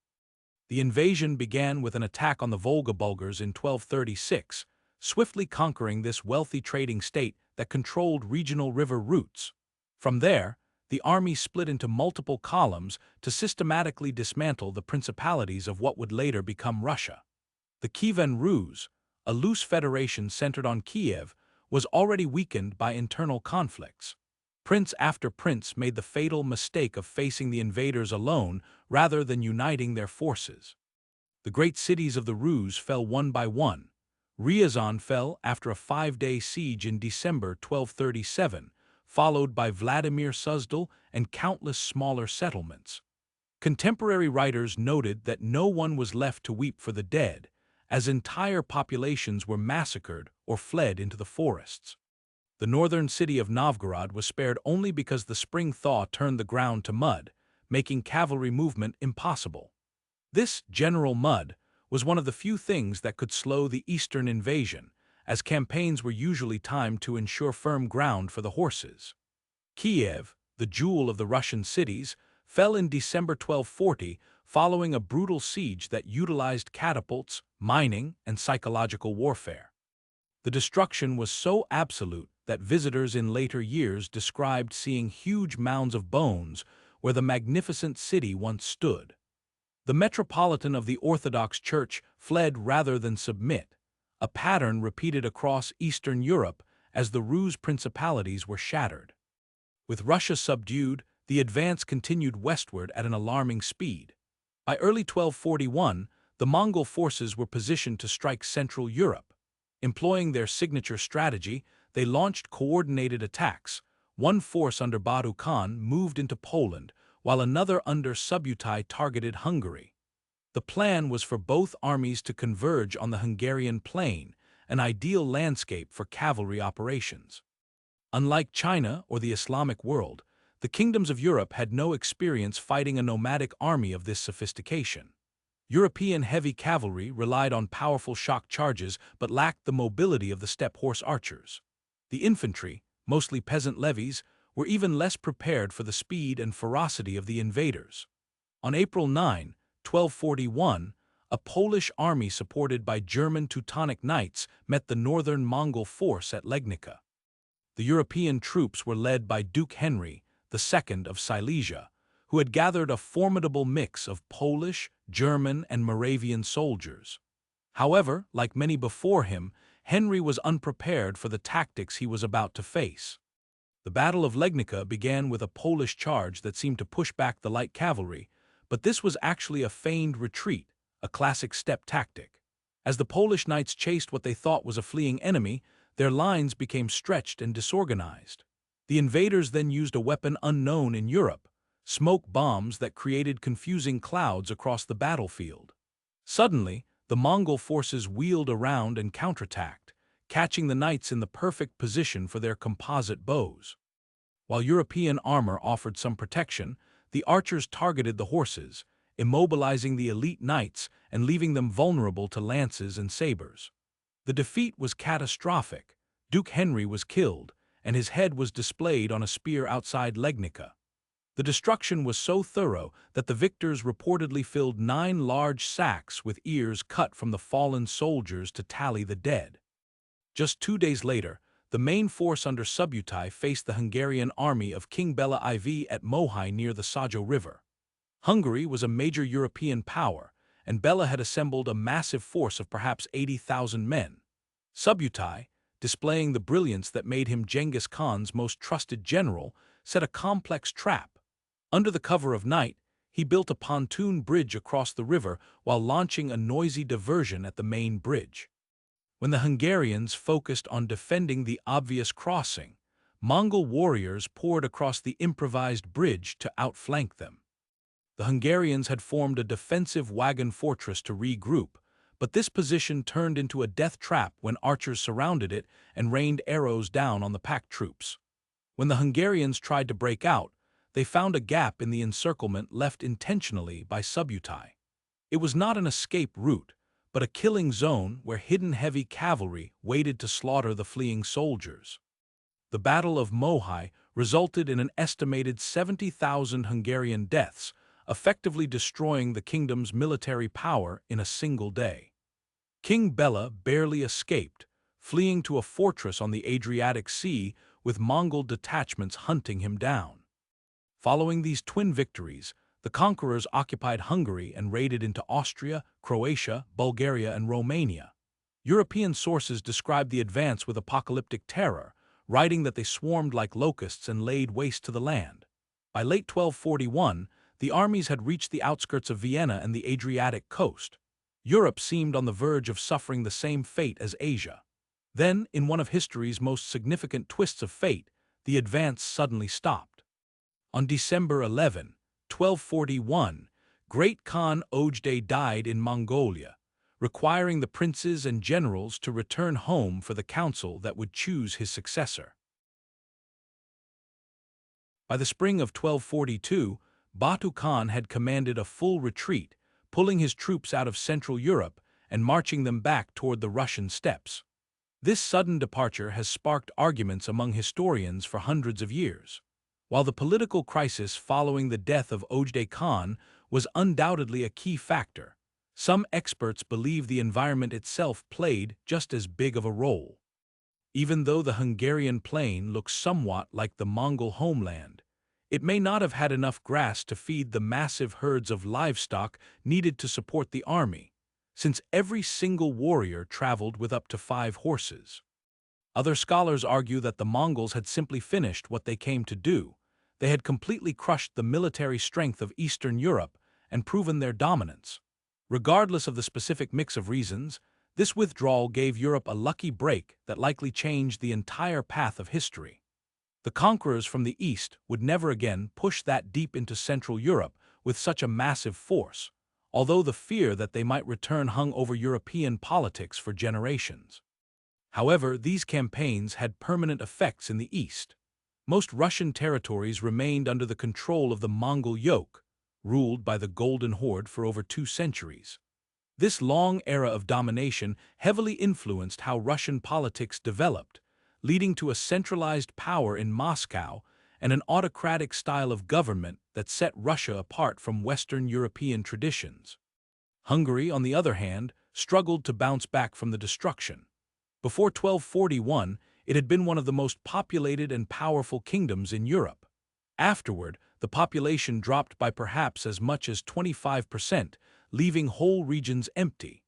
The invasion began with an attack on the Volga Bulgars in 1236, swiftly conquering this wealthy trading state that controlled regional river routes. From there, the army split into multiple columns to systematically dismantle the principalities of what would later become Russia. The Kievan Rus, a loose federation centered on Kiev, was already weakened by internal conflicts. Prince after prince made the fatal mistake of facing the invaders alone rather than uniting their forces. The great cities of the Rus fell one by one. Ryazan fell after a 5-day siege in December 1237, followed by Vladimir Suzdal and countless smaller settlements. Contemporary writers noted that no one was left to weep for the dead, as entire populations were massacred or fled into the forests. The northern city of Novgorod was spared only because the spring thaw turned the ground to mud, making cavalry movement impossible. This general mud was one of the few things that could slow the eastern invasion, as campaigns were usually timed to ensure firm ground for the horses. Kiev, the jewel of the Russian cities, fell in December 1240 following a brutal siege that utilized catapults, mining, and psychological warfare. The destruction was so absolute that visitors in later years described seeing huge mounds of bones where the magnificent city once stood. The Metropolitan of the Orthodox Church fled rather than submit, a pattern repeated across Eastern Europe as the Rus principalities were shattered. With Russia subdued, the advance continued westward at an alarming speed. By early 1241, the Mongol forces were positioned to strike Central Europe. Employing their signature strategy, they launched coordinated attacks. One force under Batu Khan moved into Poland, while another under Subutai targeted Hungary. The plan was for both armies to converge on the Hungarian plain, an ideal landscape for cavalry operations. Unlike China or the Islamic world, the kingdoms of Europe had no experience fighting a nomadic army of this sophistication. European heavy cavalry relied on powerful shock charges but lacked the mobility of the steppe horse archers. The infantry, mostly peasant levies, were even less prepared for the speed and ferocity of the invaders. On April 9, 1241, a Polish army supported by German Teutonic Knights met the northern Mongol force at Legnica. The European troops were led by Duke Henry II of Silesia, who had gathered a formidable mix of Polish, German, and Moravian soldiers. However, like many before him, Henry was unprepared for the tactics he was about to face. The Battle of Legnica began with a Polish charge that seemed to push back the light cavalry, but this was actually a feigned retreat, a classic steppe tactic. As the Polish knights chased what they thought was a fleeing enemy, their lines became stretched and disorganized. The invaders then used a weapon unknown in Europe, smoke bombs that created confusing clouds across the battlefield. Suddenly, the Mongol forces wheeled around and counterattacked, catching the knights in the perfect position for their composite bows. While European armor offered some protection, the archers targeted the horses, immobilizing the elite knights and leaving them vulnerable to lances and sabers. The defeat was catastrophic. Duke Henry was killed, and his head was displayed on a spear outside Legnica. The destruction was so thorough that the victors reportedly filled 9 large sacks with ears cut from the fallen soldiers to tally the dead. Just 2 days later, the main force under Subutai faced the Hungarian army of King Bela IV at Mohyj near the Sajo River. Hungary was a major European power, and Bela had assembled a massive force of perhaps 80,000 men. Subutai, displaying the brilliance that made him Genghis Khan's most trusted general, set a complex trap. Under the cover of night, he built a pontoon bridge across the river while launching a noisy diversion at the main bridge. When the Hungarians focused on defending the obvious crossing, Mongol warriors poured across the improvised bridge to outflank them. The Hungarians had formed a defensive wagon fortress to regroup, but this position turned into a death trap when archers surrounded it and rained arrows down on the packed troops. When the Hungarians tried to break out, they found a gap in the encirclement left intentionally by Subutai. It was not an escape route, but a killing zone where hidden heavy cavalry waited to slaughter the fleeing soldiers. The Battle of Mohai resulted in an estimated 70,000 Hungarian deaths, effectively destroying the kingdom's military power in a single day. King Bela barely escaped, fleeing to a fortress on the Adriatic Sea with Mongol detachments hunting him down. Following these twin victories, the conquerors occupied Hungary and raided into Austria, Croatia, Bulgaria, and Romania. European sources describe the advance with apocalyptic terror, writing that they swarmed like locusts and laid waste to the land. By late 1241, the armies had reached the outskirts of Vienna and the Adriatic coast. Europe seemed on the verge of suffering the same fate as Asia. Then, in one of history's most significant twists of fate, the advance suddenly stopped. On December 11, 1241, Great Khan Ojdai died in Mongolia, requiring the princes and generals to return home for the council that would choose his successor. By the spring of 1242, Batu Khan had commanded a full retreat, pulling his troops out of Central Europe and marching them back toward the Russian steppes. This sudden departure has sparked arguments among historians for hundreds of years. While the political crisis following the death of Ojdai Khan was undoubtedly a key factor, some experts believe the environment itself played just as big of a role. Even though the Hungarian plain looks somewhat like the Mongol homeland, it may not have had enough grass to feed the massive herds of livestock needed to support the army, since every single warrior traveled with up to 5 horses. Other scholars argue that the Mongols had simply finished what they came to do. They had completely crushed the military strength of Eastern Europe and proven their dominance. Regardless of the specific mix of reasons, this withdrawal gave Europe a lucky break that likely changed the entire path of history. The conquerors from the east would never again push that deep into Central Europe with such a massive force, although the fear that they might return hung over European politics for generations. However, these campaigns had permanent effects in the east. Most Russian territories remained under the control of the Mongol yoke, ruled by the Golden Horde for over 2 centuries. This long era of domination heavily influenced how Russian politics developed, leading to a centralized power in Moscow and an autocratic style of government that set Russia apart from Western European traditions. Hungary, on the other hand, struggled to bounce back from the destruction. Before 1241, it had been one of the most populated and powerful kingdoms in Europe. Afterward, the population dropped by perhaps as much as 25%, leaving whole regions empty.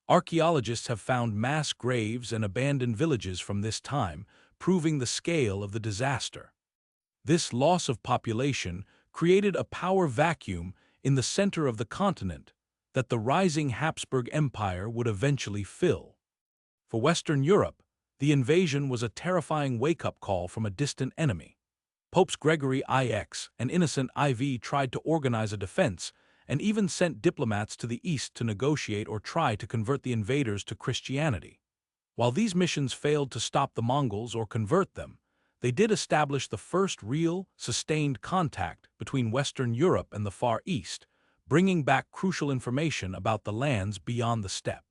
Archaeologists have found mass graves and abandoned villages from this time, proving the scale of the disaster. This loss of population created a power vacuum in the center of the continent that the rising Habsburg Empire would eventually fill. For Western Europe, the invasion was a terrifying wake-up call from a distant enemy. Popes Gregory IX and Innocent IV tried to organize a defense and even sent diplomats to the east to negotiate or try to convert the invaders to Christianity. While these missions failed to stop the Mongols or convert them, they did establish the first real, sustained contact between Western Europe and the Far East, bringing back crucial information about the lands beyond the steppe.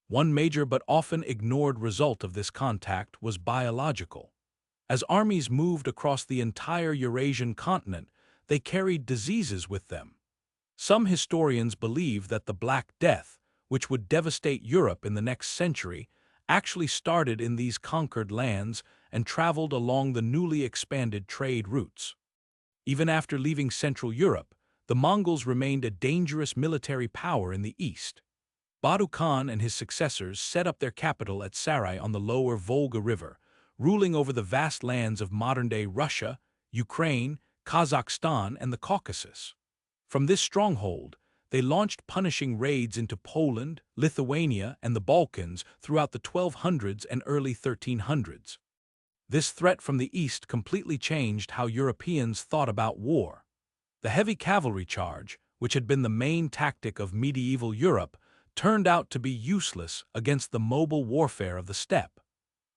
One major but often ignored result of this contact was biological. As armies moved across the entire Eurasian continent, they carried diseases with them. Some historians believe that the Black Death, which would devastate Europe in the next century, actually started in these conquered lands and traveled along the newly expanded trade routes. Even after leaving Central Europe, the Mongols remained a dangerous military power in the east. Batu Khan and his successors set up their capital at Sarai on the lower Volga River, ruling over the vast lands of modern-day Russia, Ukraine, Kazakhstan, and the Caucasus. From this stronghold, they launched punishing raids into Poland, Lithuania, and the Balkans throughout the 1200s and early 1300s. This threat from the east completely changed how Europeans thought about war. The heavy cavalry charge, which had been the main tactic of medieval Europe, turned out to be useless against the mobile warfare of the steppe.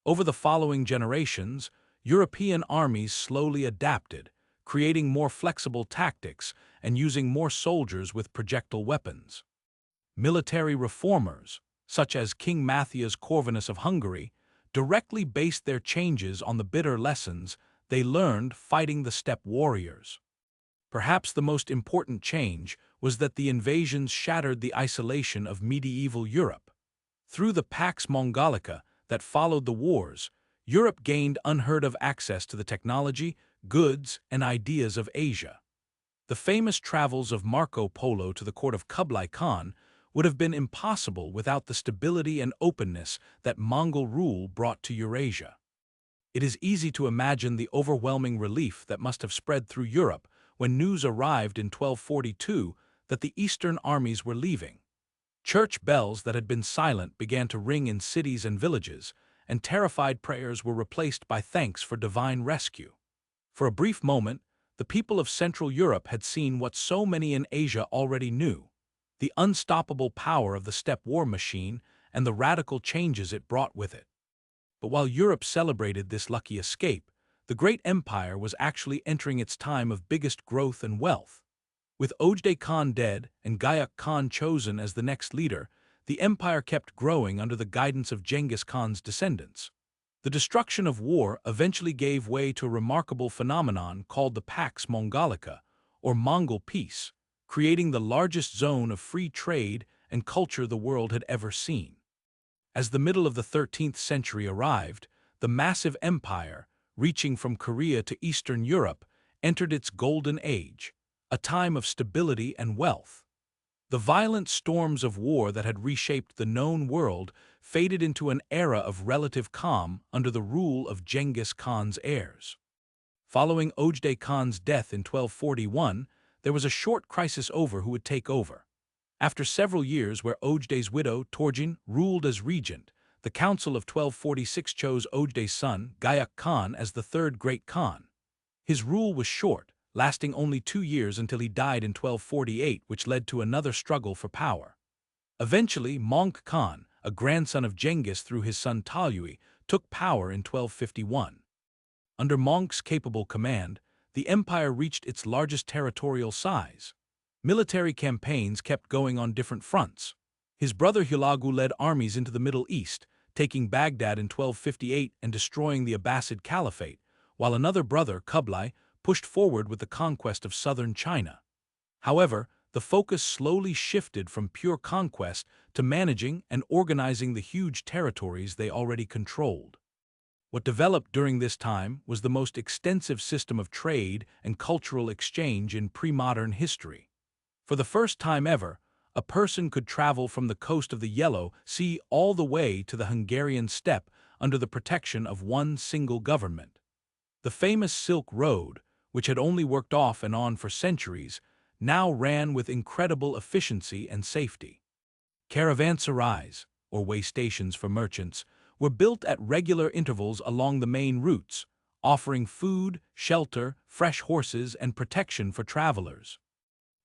Over the following generations, European armies slowly adapted, creating more flexible tactics and using more soldiers with projectile weapons. Military reformers, such as King Matthias Corvinus of Hungary, directly based their changes on the bitter lessons they learned fighting the steppe warriors. Perhaps the most important change was that the invasions shattered the isolation of medieval Europe. Through the Pax Mongolica that followed the wars, Europe gained unheard-of access to the technology, goods, and ideas of Asia. The famous travels of Marco Polo to the court of Kublai Khan would have been impossible without the stability and openness that Mongol rule brought to Eurasia. It is easy to imagine the overwhelming relief that must have spread through Europe when news arrived in 1242 that the eastern armies were leaving. Church bells that had been silent began to ring in cities and villages, and terrified prayers were replaced by thanks for divine rescue. For a brief moment, the people of Central Europe had seen what so many in Asia already knew: the unstoppable power of the steppe war machine and the radical changes it brought with it. But while Europe celebrated this lucky escape, the great empire was actually entering its time of biggest growth and wealth. With Ojdai Khan dead and Gayuk Khan chosen as the next leader, the empire kept growing under the guidance of Genghis Khan's descendants. The destruction of war eventually gave way to a remarkable phenomenon called the Pax Mongolica, or Mongol peace, creating the largest zone of free trade and culture the world had ever seen. As the middle of the 13th century arrived, the massive empire, reaching from Korea to Eastern Europe, entered its golden age, a time of stability and wealth. The violent storms of war that had reshaped the known world faded into an era of relative calm under the rule of Genghis Khan's heirs. Following Ojdai Khan's death in 1241, there was a short crisis over who would take over. After several years where Ojdai's widow, Temujin, ruled as regent, the Council of 1246 chose Ojdai's son, Gayuk Khan, as the third great Khan. His rule was short, lasting only 2 years until he died in 1248, which led to another struggle for power. Eventually, Mongol Khan, a grandson of Genghis through his son Talyui, took power in 1251. Under Mongol's capable command, the empire reached its largest territorial size. Military campaigns kept going on different fronts. His brother Hulagu led armies into the Middle East, taking Baghdad in 1258 and destroying the Abbasid Caliphate, while another brother, Kublai, pushed forward with the conquest of southern China. However, the focus slowly shifted from pure conquest to managing and organizing the huge territories they already controlled. What developed during this time was the most extensive system of trade and cultural exchange in pre-modern history. For the first time ever, a person could travel from the coast of the Yellow Sea all the way to the Hungarian steppe under the protection of one single government. The famous Silk Road, which had only worked off and on for centuries, now ran with incredible efficiency and safety. Caravanserais, or way stations for merchants, were built at regular intervals along the main routes, offering food, shelter, fresh horses, and protection for travelers.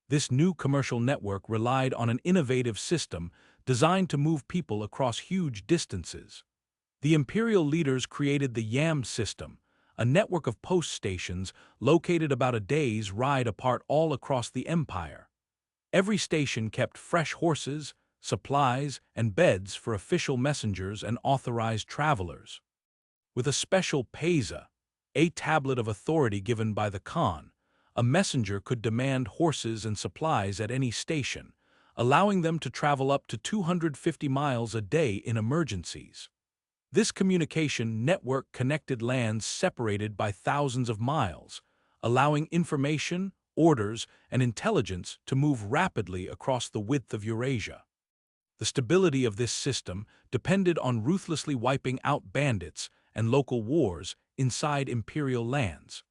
This new commercial network relied on an innovative system designed to move people across huge distances. The imperial leaders created the Yam system, a network of post stations located about a day's ride apart all across the empire. Every station kept fresh horses, supplies, and beds for official messengers and authorized travelers. With a special peza, a tablet of authority given by the Khan, a messenger could demand horses and supplies at any station, allowing them to travel up to 250 miles a day in emergencies. This communication network connected lands separated by thousands of miles, allowing information, orders, and intelligence to move rapidly across the width of Eurasia. The stability of this system depended on ruthlessly wiping out bandits and local wars inside imperial lands.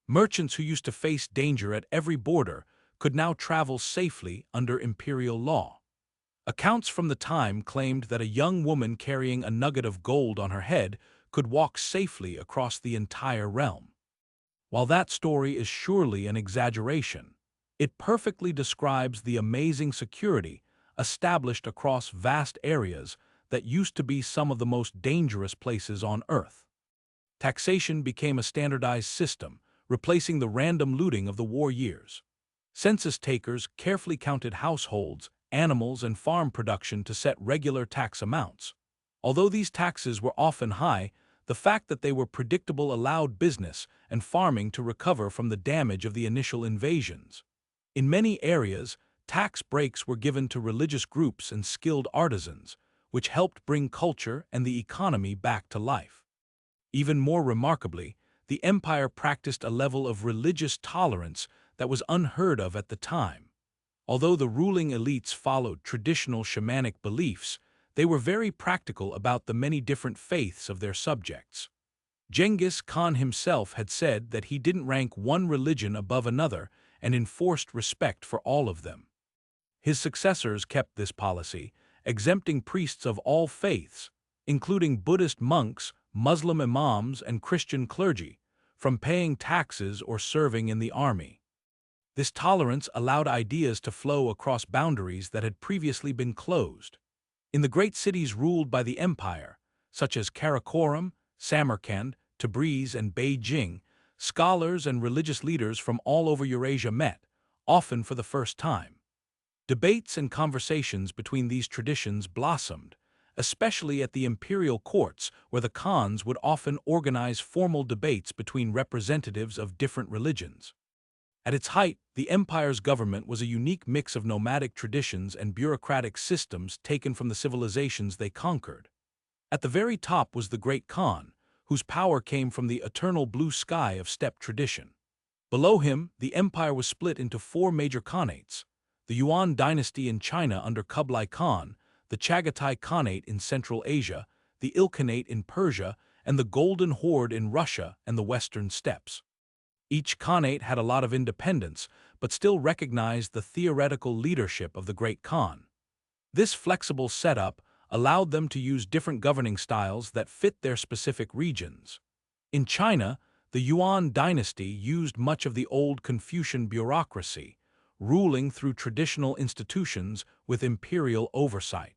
Merchants who used to face danger at every border could now travel safely under imperial law. Accounts from the time claimed that a young woman carrying a nugget of gold on her head could walk safely across the entire realm. While that story is surely an exaggeration, it perfectly describes the amazing security established across vast areas that used to be some of the most dangerous places on Earth. Taxation became a standardized system, replacing the random looting of the war years. Census takers carefully counted households, animals, and farm production to set regular tax amounts. Although these taxes were often high, the fact that they were predictable allowed business and farming to recover from the damage of the initial invasions. In many areas, tax breaks were given to religious groups and skilled artisans, which helped bring culture and the economy back to life. Even more remarkably, the empire practiced a level of religious tolerance that was unheard of at the time. Although the ruling elites followed traditional shamanic beliefs, they were very practical about the many different faiths of their subjects. Genghis Khan himself had said that he didn't rank one religion above another and enforced respect for all of them. His successors kept this policy, exempting priests of all faiths, including Buddhist monks, Muslim imams, and Christian clergy, from paying taxes or serving in the army. This tolerance allowed ideas to flow across boundaries that had previously been closed. In the great cities ruled by the empire, such as Karakoram, Samarkand, Tabriz, and Beijing, scholars and religious leaders from all over Eurasia met, often for the first time. Debates and conversations between these traditions blossomed, especially at the imperial courts where the Khans would often organize formal debates between representatives of different religions. At its height, the empire's government was a unique mix of nomadic traditions and bureaucratic systems taken from the civilizations they conquered. At the very top was the Great Khan, whose power came from the eternal blue sky of steppe tradition. Below him, the empire was split into four major khanates: the Yuan dynasty in China under Kublai Khan, the Chagatai Khanate in Central Asia, the Ilkhanate in Persia, and the Golden Horde in Russia and the Western Steppes. Each Khanate had a lot of independence, but still recognized the theoretical leadership of the Great Khan. This flexible setup allowed them to use different governing styles that fit their specific regions. In China, the Yuan dynasty used much of the old Confucian bureaucracy, ruling through traditional institutions with imperial oversight.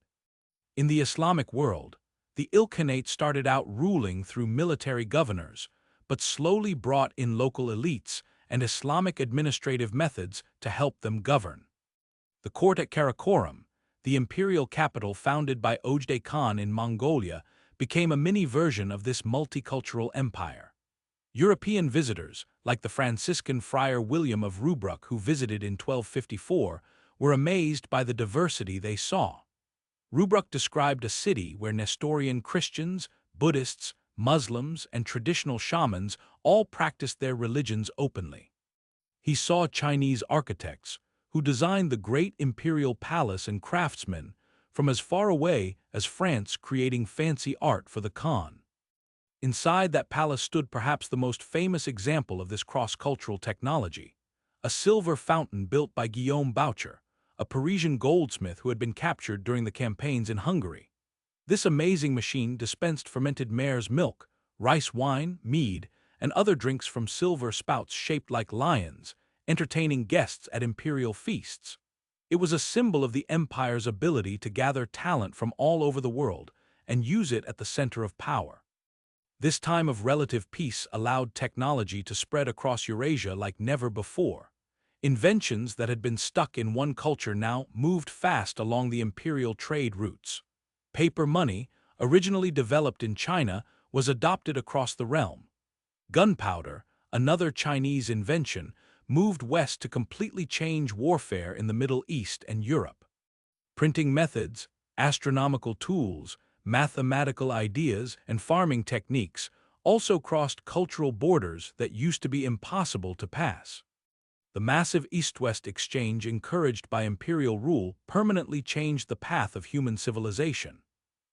In the Islamic world, the Ilkhanate started out ruling through military governors, but slowly brought in local elites and Islamic administrative methods to help them govern. The court at Karakoram, the imperial capital founded by Ojdai Khan in Mongolia, became a mini version of this multicultural empire. European visitors, like the Franciscan friar William of Rubruck who visited in 1254, were amazed by the diversity they saw. Rubruck described a city where Nestorian Christians, Buddhists, Muslims, and traditional shamans all practiced their religions openly. He saw Chinese architects, who designed the great imperial palace, and craftsmen from as far away as France creating fancy art for the Khan. Inside that palace stood perhaps the most famous example of this cross-cultural technology, a silver fountain built by Guillaume Boucher, a Parisian goldsmith who had been captured during the campaigns in Hungary. This amazing machine dispensed fermented mare's milk, rice wine, mead, and other drinks from silver spouts shaped like lions, entertaining guests at imperial feasts. It was a symbol of the empire's ability to gather talent from all over the world and use it at the center of power. This time of relative peace allowed technology to spread across Eurasia like never before. Inventions that had been stuck in one culture now moved fast along the imperial trade routes. Paper money, originally developed in China, was adopted across the realm. Gunpowder, another Chinese invention, moved west to completely change warfare in the Middle East and Europe. Printing methods, astronomical tools, mathematical ideas, and farming techniques also crossed cultural borders that used to be impossible to pass. The massive East-West exchange encouraged by imperial rule permanently changed the path of human civilization.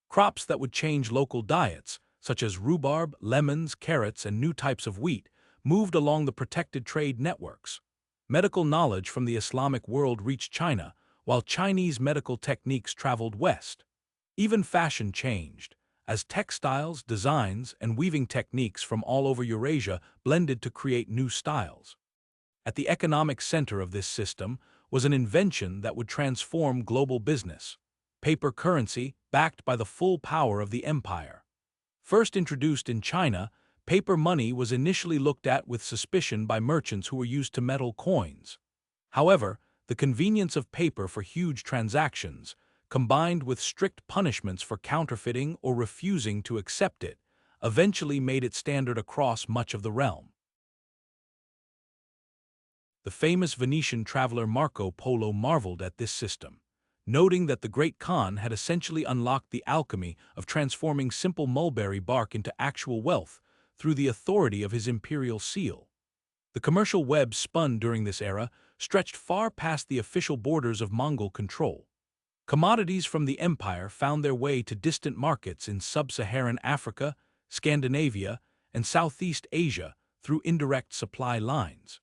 Crops that would change local diets, such as rhubarb, lemons, carrots, and new types of wheat, moved along the protected trade networks. Medical knowledge from the Islamic world reached China, while Chinese medical techniques traveled west. Even fashion changed. as textiles, designs, and weaving techniques from all over Eurasia blended to create new styles. At the economic center of this system was an invention that would transform global business: paper currency backed by the full power of the empire. First introduced in China, paper money was initially looked at with suspicion by merchants who were used to metal coins. However, the convenience of paper for huge transactions, combined with strict punishments for counterfeiting or refusing to accept it, eventually made it standard across much of the realm. The famous Venetian traveler Marco Polo marveled at this system, noting that the great Khan had essentially unlocked the alchemy of transforming simple mulberry bark into actual wealth through the authority of his imperial seal. The commercial web spun during this era stretched far past the official borders of Mongol control. Commodities from the empire found their way to distant markets in sub-Saharan Africa, Scandinavia, and Southeast Asia through indirect supply lines.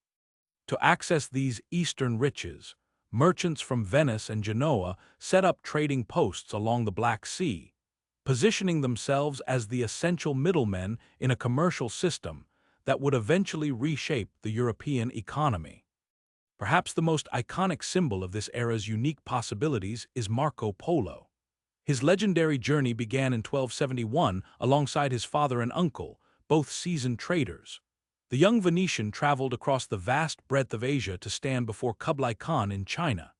To access these eastern riches, merchants from Venice and Genoa set up trading posts along the Black Sea, positioning themselves as the essential middlemen in a commercial system that would eventually reshape the European economy. Perhaps the most iconic symbol of this era's unique possibilities is Marco Polo. His legendary journey began in 1271 alongside his father and uncle, both seasoned traders. The young Venetian traveled across the vast breadth of Asia to stand before Kublai Khan in China.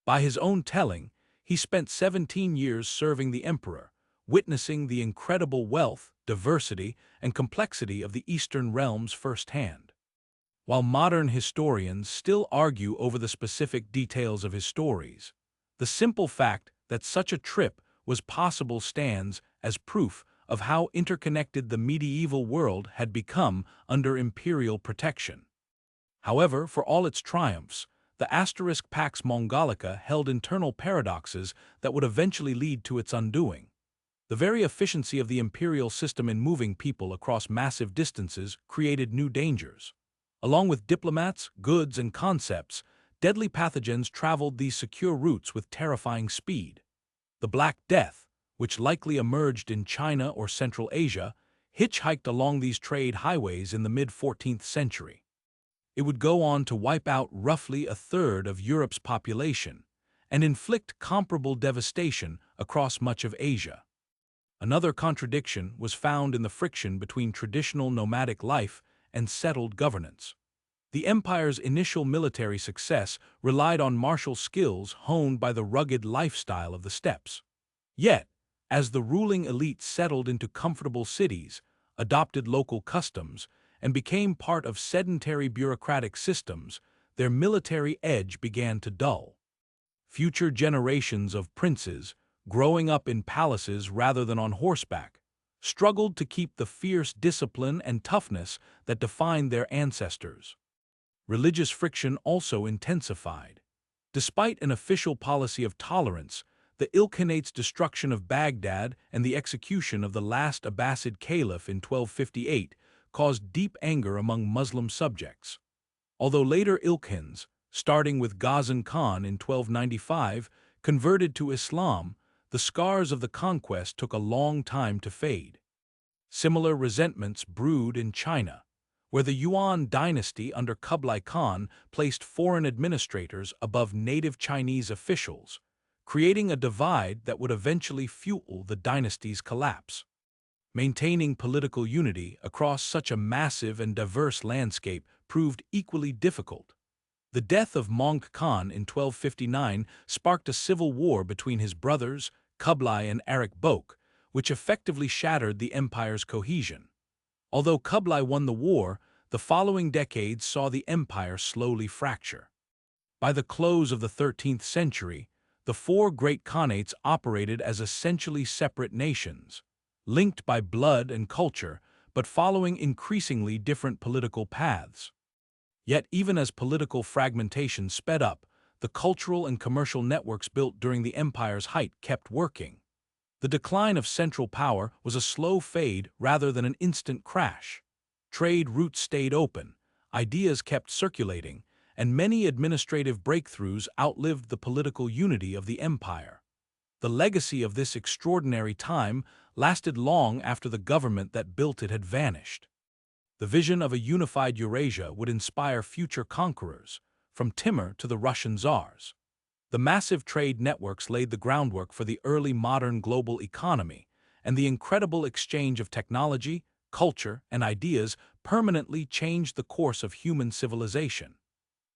By his own telling, he spent 17 years serving the emperor, witnessing the incredible wealth, diversity, and complexity of the Eastern realms firsthand. While modern historians still argue over the specific details of his stories, the simple fact that such a trip was possible stands as proof of how interconnected the medieval world had become under imperial protection. However, for all its triumphs, the asterisk Pax Mongolica held internal paradoxes that would eventually lead to its undoing. The very efficiency of the imperial system in moving people across massive distances created new dangers. Along with diplomats, goods, and concepts, deadly pathogens traveled these secure routes with terrifying speed. The Black Death, which likely emerged in China or Central Asia, hitchhiked along these trade highways in the mid-14th century. It would go on to wipe out roughly a third of Europe's population and inflict comparable devastation across much of Asia. Another contradiction was found in the friction between traditional nomadic life and settled governance. The empire's initial military success relied on martial skills honed by the rugged lifestyle of the steppes. Yet, as the ruling elite settled into comfortable cities, adopted local customs, and became part of sedentary bureaucratic systems, their military edge began to dull. Future generations of princes, growing up in palaces rather than on horseback, struggled to keep the fierce discipline and toughness that defined their ancestors. Religious friction also intensified. Despite an official policy of tolerance, the Ilkhanate's destruction of Baghdad and the execution of the last Abbasid caliph in 1258 caused deep anger among Muslim subjects. Although later Ilkhans, starting with Ghazan Khan in 1295, converted to Islam, the scars of the conquest took a long time to fade. Similar resentments brewed in China, where the Yuan dynasty under Kublai Khan placed foreign administrators above native Chinese officials, creating a divide that would eventually fuel the dynasty's collapse. Maintaining political unity across such a massive and diverse landscape proved equally difficult. The death of Mongol Khan in 1259 sparked a civil war between his brothers, Kublai and Arik Bok, which effectively shattered the empire's cohesion. Although Kublai won the war, the following decades saw the empire slowly fracture. By the close of the 13th century, the four great khanates operated as essentially separate nations, linked by blood and culture, but following increasingly different political paths. Yet even as political fragmentation sped up, the cultural and commercial networks built during the empire's height kept working. The decline of central power was a slow fade rather than an instant crash. Trade routes stayed open, ideas kept circulating, and many administrative breakthroughs outlived the political unity of the empire. The legacy of this extraordinary time lasted long after the government that built it had vanished. The vision of a unified Eurasia would inspire future conquerors, from Timur to the Russian czars. The massive trade networks laid the groundwork for the early modern global economy, and the incredible exchange of technology, culture, and ideas permanently changed the course of human civilization.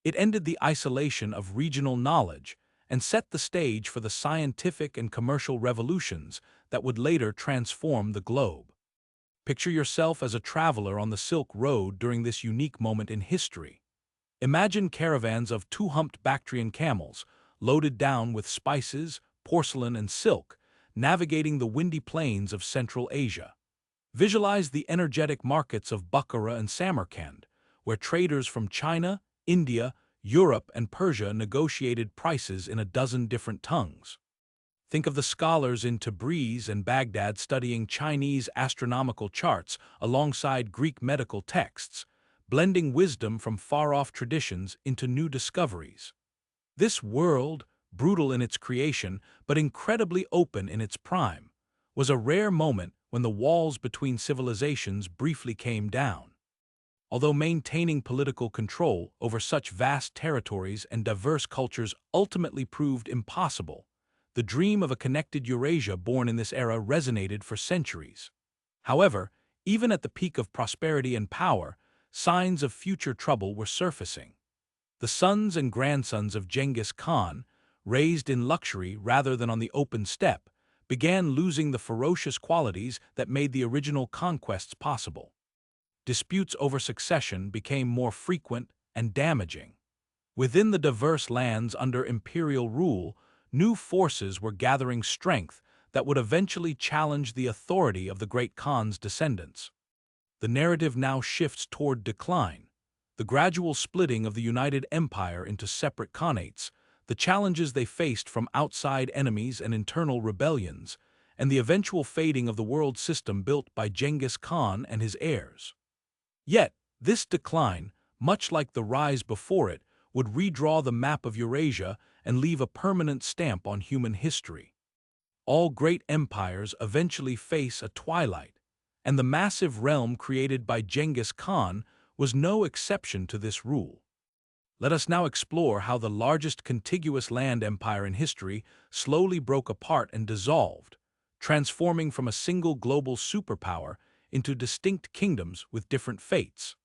It ended the isolation of regional knowledge and set the stage for the scientific and commercial revolutions that would later transform the globe. Picture yourself as a traveler on the Silk Road during this unique moment in history. Imagine caravans of two-humped Bactrian camels, loaded down with spices, porcelain, and silk, navigating the windy plains of Central Asia. Visualize the energetic markets of Bukhara and Samarkand, where traders from China, India, Europe, and Persia negotiated prices in a dozen different tongues. Think of the scholars in Tabriz and Baghdad studying Chinese astronomical charts alongside Greek medical texts, blending wisdom from far-off traditions into new discoveries. This world, brutal in its creation but incredibly open in its prime, was a rare moment when the walls between civilizations briefly came down. Although maintaining political control over such vast territories and diverse cultures ultimately proved impossible, the dream of a connected Eurasia born in this era resonated for centuries. However, even at the peak of prosperity and power, signs of future trouble were surfacing. The sons and grandsons of Genghis Khan, raised in luxury rather than on the open steppe, began losing the ferocious qualities that made the original conquests possible. Disputes over succession became more frequent and damaging. Within the diverse lands under imperial rule, new forces were gathering strength that would eventually challenge the authority of the great Khan's descendants. The narrative now shifts toward decline. The gradual splitting of the United Empire into separate khanates, the challenges they faced from outside enemies and internal rebellions, and the eventual fading of the world system built by Genghis Khan and his heirs. Yet, this decline, much like the rise before it, would redraw the map of Eurasia and leave a permanent stamp on human history. All great empires eventually face a twilight, and the massive realm created by Genghis Khan was no exception to this rule. Let us now explore how the largest contiguous land empire in history slowly broke apart and dissolved, transforming from a single global superpower into distinct kingdoms with different fates.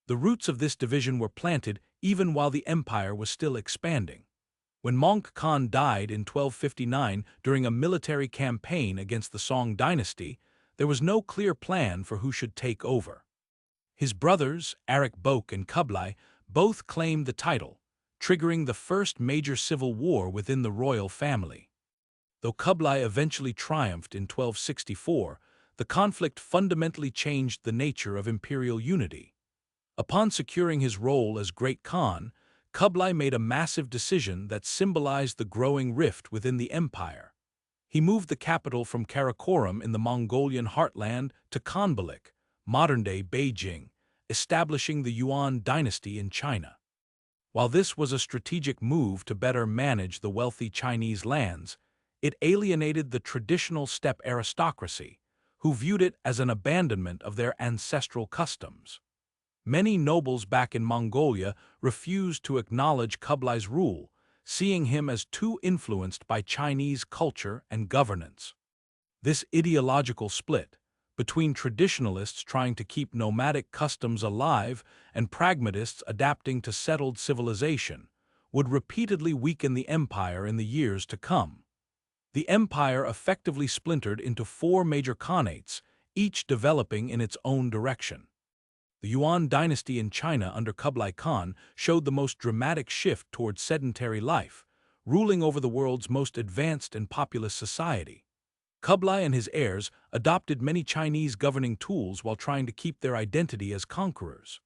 The roots of this division were planted even while the empire was still expanding. When Mongol Khan died in 1259 during a military campaign against the Song dynasty, there was no clear plan for who should take over. His brothers, Arik Bok and Kublai, both claimed the title, triggering the first major civil war within the royal family. Though Kublai eventually triumphed in 1264, the conflict fundamentally changed the nature of imperial unity. Upon securing his role as Great Khan, Kublai made a massive decision that symbolized the growing rift within the empire. He moved the capital from Karakorum in the Mongolian heartland to Khanbalik, modern-day Beijing, establishing the Yuan dynasty in China. While this was a strategic move to better manage the wealthy Chinese lands, it alienated the traditional steppe aristocracy, who viewed it as an abandonment of their ancestral customs. Many nobles back in Mongolia refused to acknowledge Kublai's rule, seeing him as too influenced by Chinese culture and governance. This ideological split, between traditionalists trying to keep nomadic customs alive and pragmatists adapting to settled civilization, would repeatedly weaken the empire in the years to come. The empire effectively splintered into 4 major khanates, each developing in its own direction. The Yuan dynasty in China under Kublai Khan showed the most dramatic shift towards sedentary life, ruling over the world's most advanced and populous society. Kublai and his heirs adopted many Chinese governing tools while trying to keep their identity as conquerors.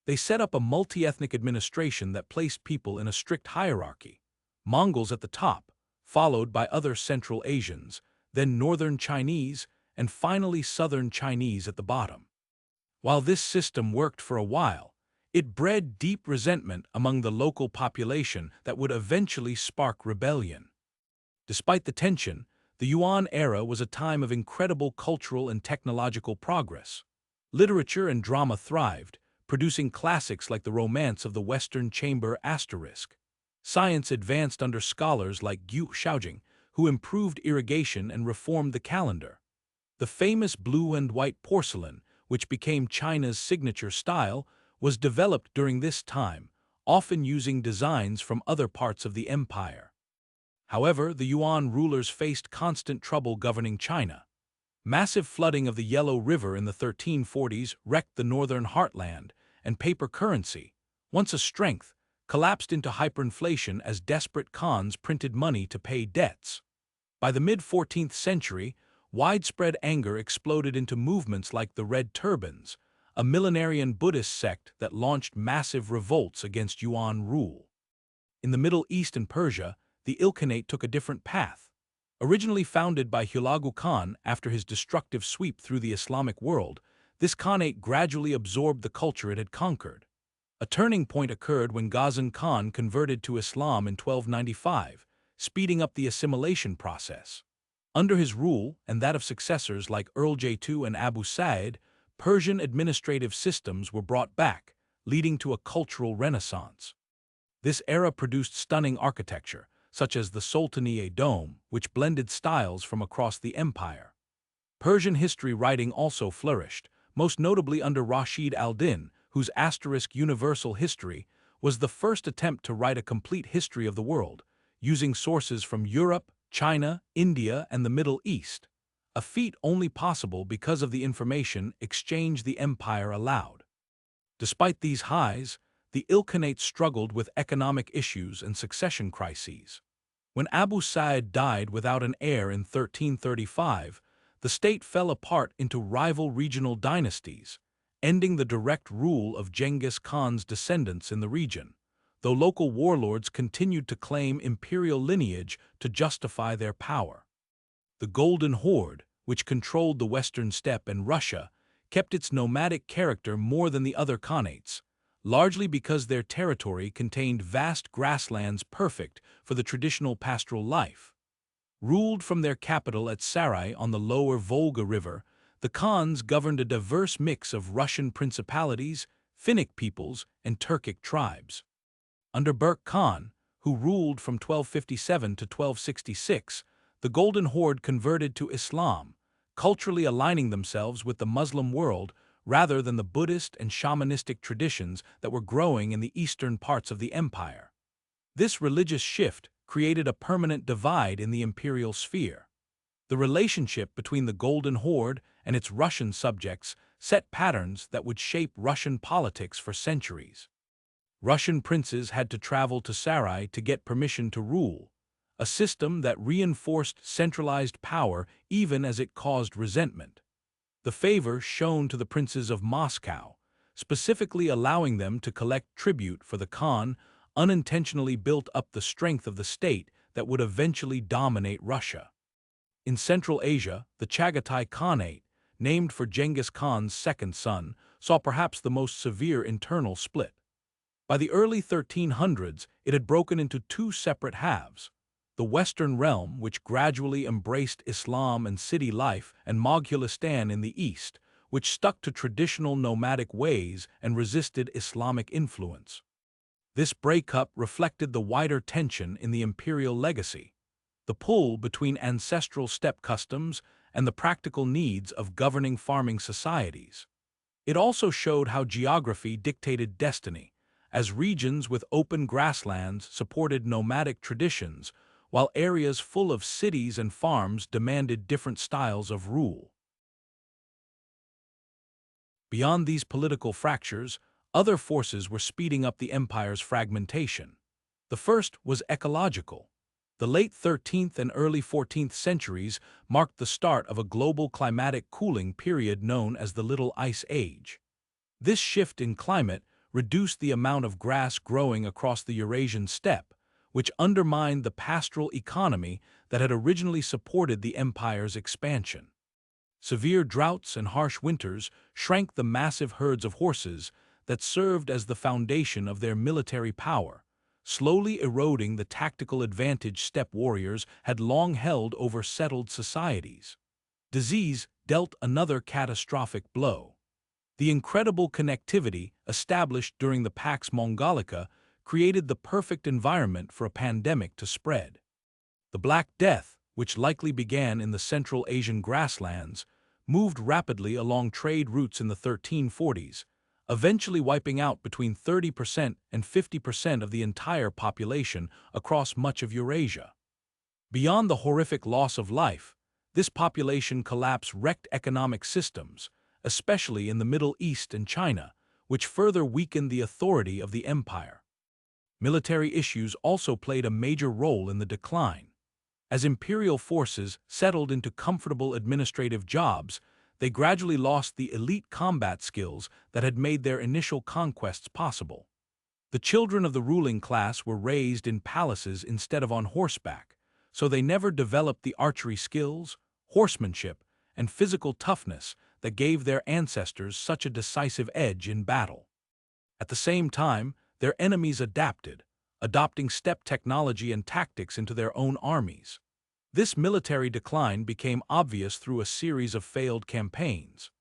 They set up a multi-ethnic administration that placed people in a strict hierarchy: Mongols at the top, followed by other Central Asians, then Northern Chinese, and finally Southern Chinese at the bottom. While this system worked for a while, it bred deep resentment among the local population that would eventually spark rebellion. Despite the tension, The Yuan era was a time of incredible cultural and technological progress. Literature and drama thrived, producing classics like the Romance of the Western Chamber ***. Science advanced under scholars like Gu Shaojing, who improved irrigation and reformed the calendar. The famous blue and white porcelain, which became China's signature style, was developed during this time, often using designs from other parts of the empire. However, the Yuan rulers faced constant trouble governing China. Massive flooding of the Yellow River in the 1340s wrecked the northern heartland, and paper currency, once a strength, collapsed into hyperinflation as desperate Khans printed money to pay debts. By the mid-14th century, widespread anger exploded into movements like the Red Turbans, a millenarian Buddhist sect that launched massive revolts against Yuan rule. In the Middle East and Persia, the Ilkhanate took a different path. Originally founded by Hulagu Khan after his destructive sweep through the Islamic world, this Khanate gradually absorbed the culture it had conquered. A turning point occurred when Ghazan Khan converted to Islam in 1295, speeding up the assimilation process. Under his rule, and that of successors like Earl J2 and Abu Sa'id, Persian administrative systems were brought back, leading to a cultural renaissance. This era produced stunning architecture, such as the Sultaniye Dome, which blended styles from across the empire. Persian history writing also flourished, most notably under Rashid al-Din, whose *Universal History was the first attempt to write a complete history of the world, using sources from Europe, China, India, and the Middle East, a feat only possible because of the information exchange the empire allowed. Despite these highs, the Ilkhanate struggled with economic issues and succession crises. When Abu Sa'id died without an heir in 1335, the state fell apart into rival regional dynasties, ending the direct rule of Genghis Khan's descendants in the region, though local warlords continued to claim imperial lineage to justify their power. The Golden Horde, which controlled the western steppe and Russia, kept its nomadic character more than the other khanates, largely because their territory contained vast grasslands perfect for the traditional pastoral life. Ruled from their capital at Sarai on the lower Volga River, the Khans governed a diverse mix of Russian principalities, Finnic peoples, and Turkic tribes. Under Berk Khan, who ruled from 1257 to 1266, the Golden Horde converted to Islam, culturally aligning themselves with the Muslim world rather than the Buddhist and shamanistic traditions that were growing in the eastern parts of the empire. This religious shift created a permanent divide in the imperial sphere. The relationship between the Golden Horde and its Russian subjects set patterns that would shape Russian politics for centuries. Russian princes had to travel to Sarai to get permission to rule, a system that reinforced centralized power even as it caused resentment. The favor shown to the princes of Moscow, specifically allowing them to collect tribute for the Khan, unintentionally built up the strength of the state that would eventually dominate Russia. In Central Asia, the Chagatai Khanate, named for Genghis Khan's second son, saw perhaps the most severe internal split. By the early 1300s, it had broken into two separate halves: the Western realm, which gradually embraced Islam and city life, and Mogulistan in the east, which stuck to traditional nomadic ways and resisted Islamic influence. This breakup reflected the wider tension in the imperial legacy, the pull between ancestral steppe customs and the practical needs of governing farming societies. It also showed how geography dictated destiny, as regions with open grasslands supported nomadic traditions, while areas full of cities and farms demanded different styles of rule. Beyond these political fractures, other forces were speeding up the empire's fragmentation. The first was ecological. The late 13th and early 14th centuries marked the start of a global climatic cooling period known as the Little Ice Age. This shift in climate reduced the amount of grass growing across the Eurasian steppe, which undermined the pastoral economy that had originally supported the empire's expansion. Severe droughts and harsh winters shrank the massive herds of horses that served as the foundation of their military power, slowly eroding the tactical advantage steppe warriors had long held over settled societies. Disease dealt another catastrophic blow. The incredible connectivity established during the Pax Mongolica created the perfect environment for a pandemic to spread. The Black Death, which likely began in the Central Asian grasslands, moved rapidly along trade routes in the 1340s, eventually wiping out between 30% and 50% of the entire population across much of Eurasia. Beyond the horrific loss of life, this population collapse wrecked economic systems, especially in the Middle East and China, which further weakened the authority of the empire. Military issues also played a major role in the decline. As imperial forces settled into comfortable administrative jobs, they gradually lost the elite combat skills that had made their initial conquests possible. The children of the ruling class were raised in palaces instead of on horseback, so they never developed the archery skills, horsemanship, and physical toughness that gave their ancestors such a decisive edge in battle. At the same time, their enemies adapted, adopting steppe technology and tactics into their own armies. This military decline became obvious through a series of failed campaigns.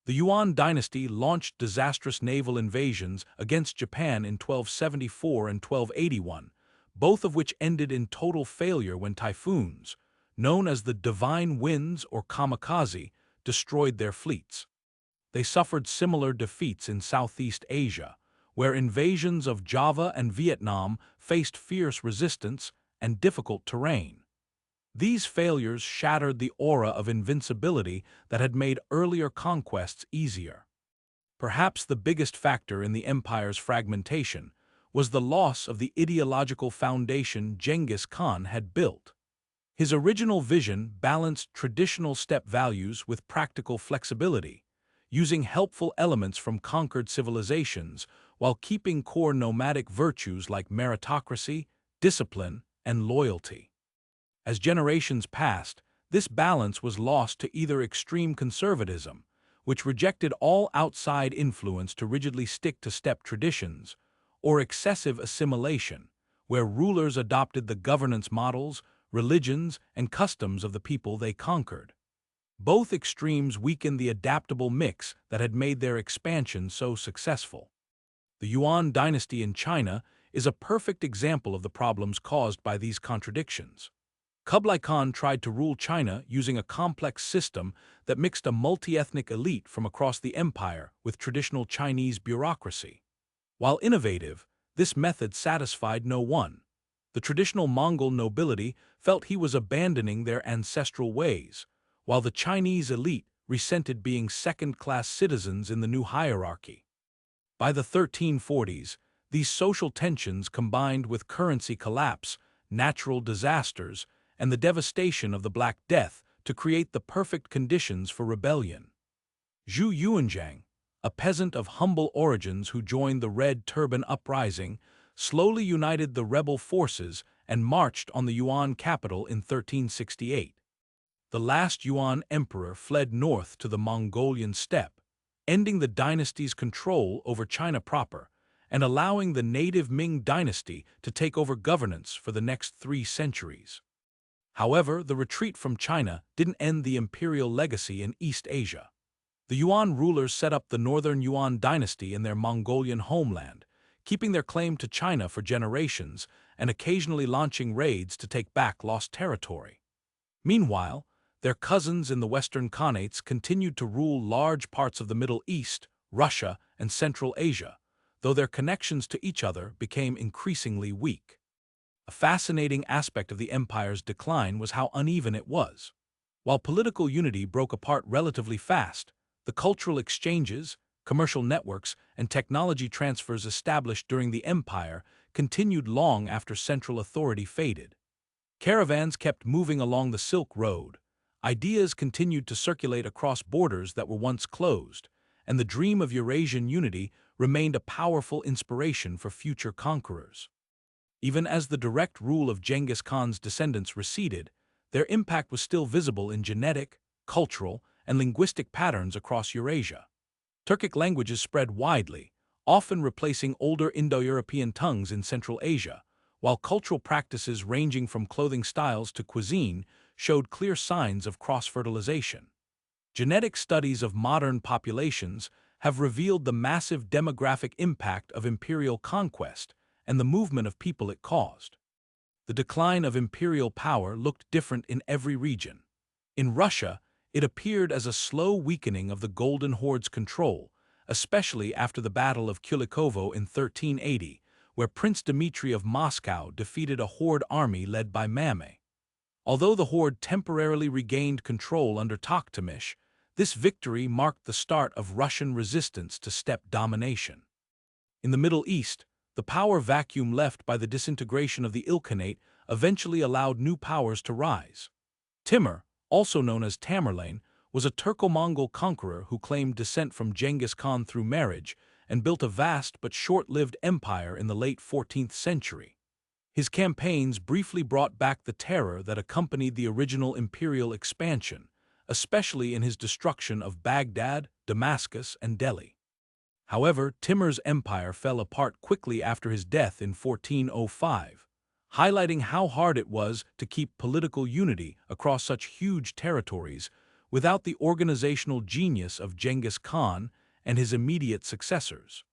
The Yuan dynasty launched disastrous naval invasions against Japan in 1274 and 1281, both of which ended in total failure when typhoons, known as the divine winds or kamikaze, destroyed their fleets. They suffered similar defeats in Southeast Asia, where invasions of Java and Vietnam faced fierce resistance and difficult terrain. These failures shattered the aura of invincibility that had made earlier conquests easier. Perhaps the biggest factor in the empire's fragmentation was the loss of the ideological foundation Genghis Khan had built. His original vision balanced traditional steppe values with practical flexibility, using helpful elements from conquered civilizations while keeping core nomadic virtues like meritocracy, discipline, and loyalty. As generations passed, this balance was lost to either extreme conservatism, which rejected all outside influence to rigidly stick to steppe traditions, or excessive assimilation, where rulers adopted the governance models, religions, and customs of the people they conquered. Both extremes weakened the adaptable mix that had made their expansion so successful. The Yuan dynasty in China is a perfect example of the problems caused by these contradictions. Kublai Khan tried to rule China using a complex system that mixed a multi-ethnic elite from across the empire with traditional Chinese bureaucracy. While innovative, this method satisfied no one. The traditional Mongol nobility felt he was abandoning their ancestral ways, while the Chinese elite resented being second-class citizens in the new hierarchy. By the 1340s, these social tensions combined with currency collapse, natural disasters, and the devastation of the Black Death to create the perfect conditions for rebellion. Zhu Yuanzhang, a peasant of humble origins who joined the Red Turban Uprising, slowly united the rebel forces and marched on the Yuan capital in 1368. The last Yuan emperor fled north to the Mongolian steppe, ending the dynasty's control over China proper and allowing the native Ming dynasty to take over governance for the next 3 centuries. However, the retreat from China didn't end the imperial legacy in East Asia. The Yuan rulers set up the northern Yuan dynasty in their Mongolian homeland, keeping their claim to China for generations and occasionally launching raids to take back lost territory. Meanwhile, their cousins in the Western Khanates continued to rule large parts of the Middle East, Russia, and Central Asia, though their connections to each other became increasingly weak. A fascinating aspect of the empire's decline was how uneven it was. While political unity broke apart relatively fast, the cultural exchanges, commercial networks, and technology transfers established during the empire continued long after central authority faded. Caravans kept moving along the Silk Road, ideas continued to circulate across borders that were once closed, and the dream of Eurasian unity remained a powerful inspiration for future conquerors. Even as the direct rule of Genghis Khan's descendants receded, their impact was still visible in genetic, cultural, and linguistic patterns across Eurasia. Turkic languages spread widely, often replacing older Indo-European tongues in Central Asia, while cultural practices ranging from clothing styles to cuisine showed clear signs of cross-fertilization. Genetic studies of modern populations have revealed the massive demographic impact of imperial conquest and the movement of people it caused. The decline of imperial power looked different in every region. In Russia, it appeared as a slow weakening of the Golden Horde's control, especially after the Battle of Kulikovo in 1380, where Prince Dmitry of Moscow defeated a Horde army led by Mame. Although the Horde temporarily regained control under Tokhtamysh, this victory marked the start of Russian resistance to steppe domination. In the Middle East, the power vacuum left by the disintegration of the Ilkhanate eventually allowed new powers to rise. Timur, also known as Tamerlane, was a Turco-Mongol conqueror who claimed descent from Genghis Khan through marriage and built a vast but short-lived empire in the late 14th century. His campaigns briefly brought back the terror that accompanied the original imperial expansion, especially in his destruction of Baghdad, Damascus, and Delhi. However, Timur's empire fell apart quickly after his death in 1405, highlighting how hard it was to keep political unity across such huge territories without the organizational genius of Genghis Khan and his immediate successors.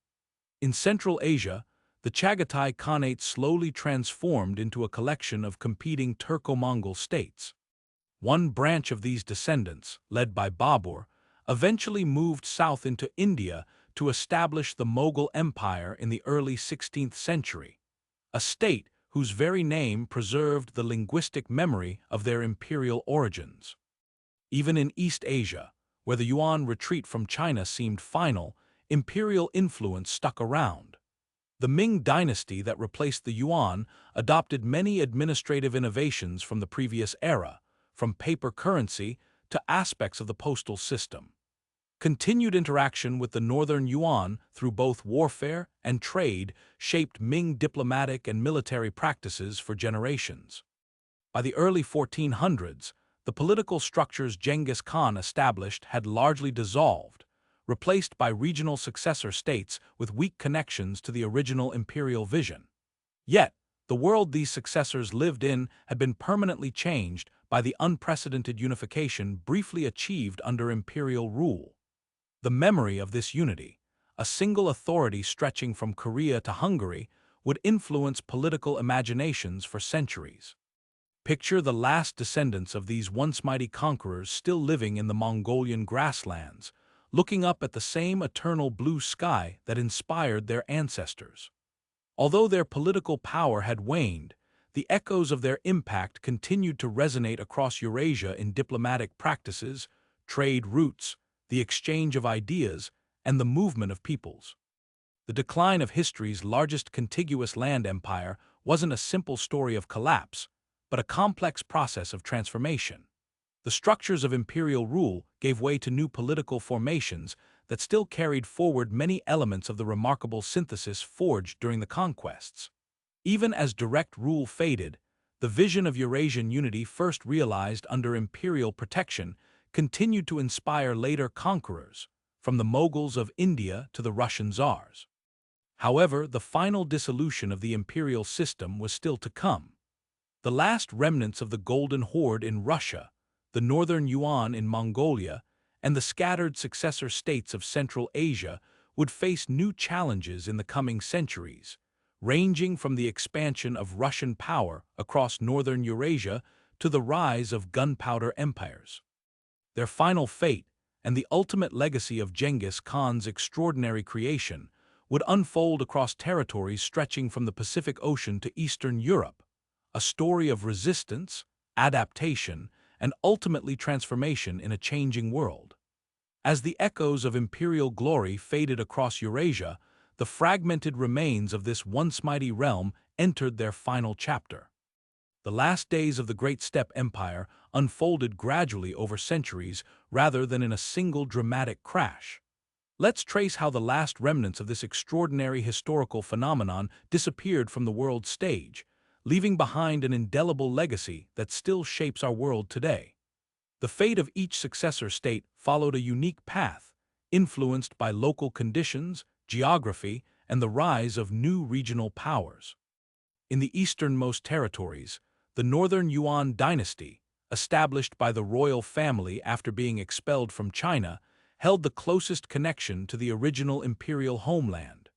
In Central Asia, the Chagatai Khanate slowly transformed into a collection of competing Turco-Mongol states. One branch of these descendants, led by Babur, eventually moved south into India to establish the Mongol Empire in the early 16th century, a state whose very name preserved the linguistic memory of their imperial origins. Even in East Asia, where the Yuan retreat from China seemed final, imperial influence stuck around. The Ming dynasty that replaced the Yuan adopted many administrative innovations from the previous era, from paper currency to aspects of the postal system. Continued interaction with the Northern Yuan through both warfare and trade shaped Ming diplomatic and military practices for generations. By the early 1400s, the political structures Genghis Khan established had largely dissolved, replaced by regional successor states with weak connections to the original imperial vision. Yet, the world these successors lived in had been permanently changed by the unprecedented unification briefly achieved under imperial rule. The memory of this unity, a single authority stretching from Korea to Hungary, would influence political imaginations for centuries. Picture the last descendants of these once mighty conquerors still living in the Mongolian grasslands, looking up at the same eternal blue sky that inspired their ancestors. Although their political power had waned, the echoes of their impact continued to resonate across Eurasia in diplomatic practices, trade routes, the exchange of ideas, and the movement of peoples. The decline of history's largest contiguous land empire wasn't a simple story of collapse, but a complex process of transformation. The structures of imperial rule gave way to new political formations that still carried forward many elements of the remarkable synthesis forged during the conquests. Even as direct rule faded, the vision of Eurasian unity first realized under imperial protection continued to inspire later conquerors, from the Mongols of India to the Russian Tsars. However, the final dissolution of the imperial system was still to come. The last remnants of the Golden Horde in Russia, the Northern Yuan in Mongolia, and the scattered successor states of Central Asia would face new challenges in the coming centuries, ranging from the expansion of Russian power across northern Eurasia to the rise of gunpowder empires. Their final fate, and the ultimate legacy of Genghis Khan's extraordinary creation, would unfold across territories stretching from the Pacific Ocean to Eastern Europe, a story of resistance, adaptation, and ultimately transformation in a changing world. As the echoes of imperial glory faded across Eurasia, the fragmented remains of this once mighty realm entered their final chapter. The last days of the great steppe empire unfolded gradually over centuries rather than in a single dramatic crash. Let's trace how the last remnants of this extraordinary historical phenomenon disappeared from the world stage, leaving behind an indelible legacy that still shapes our world today. The fate of each successor state followed a unique path, influenced by local conditions, geography, and the rise of new regional powers. In the easternmost territories, the Northern Yuan dynasty, established by the royal family after being expelled from China, held the closest connection to the original imperial homeland.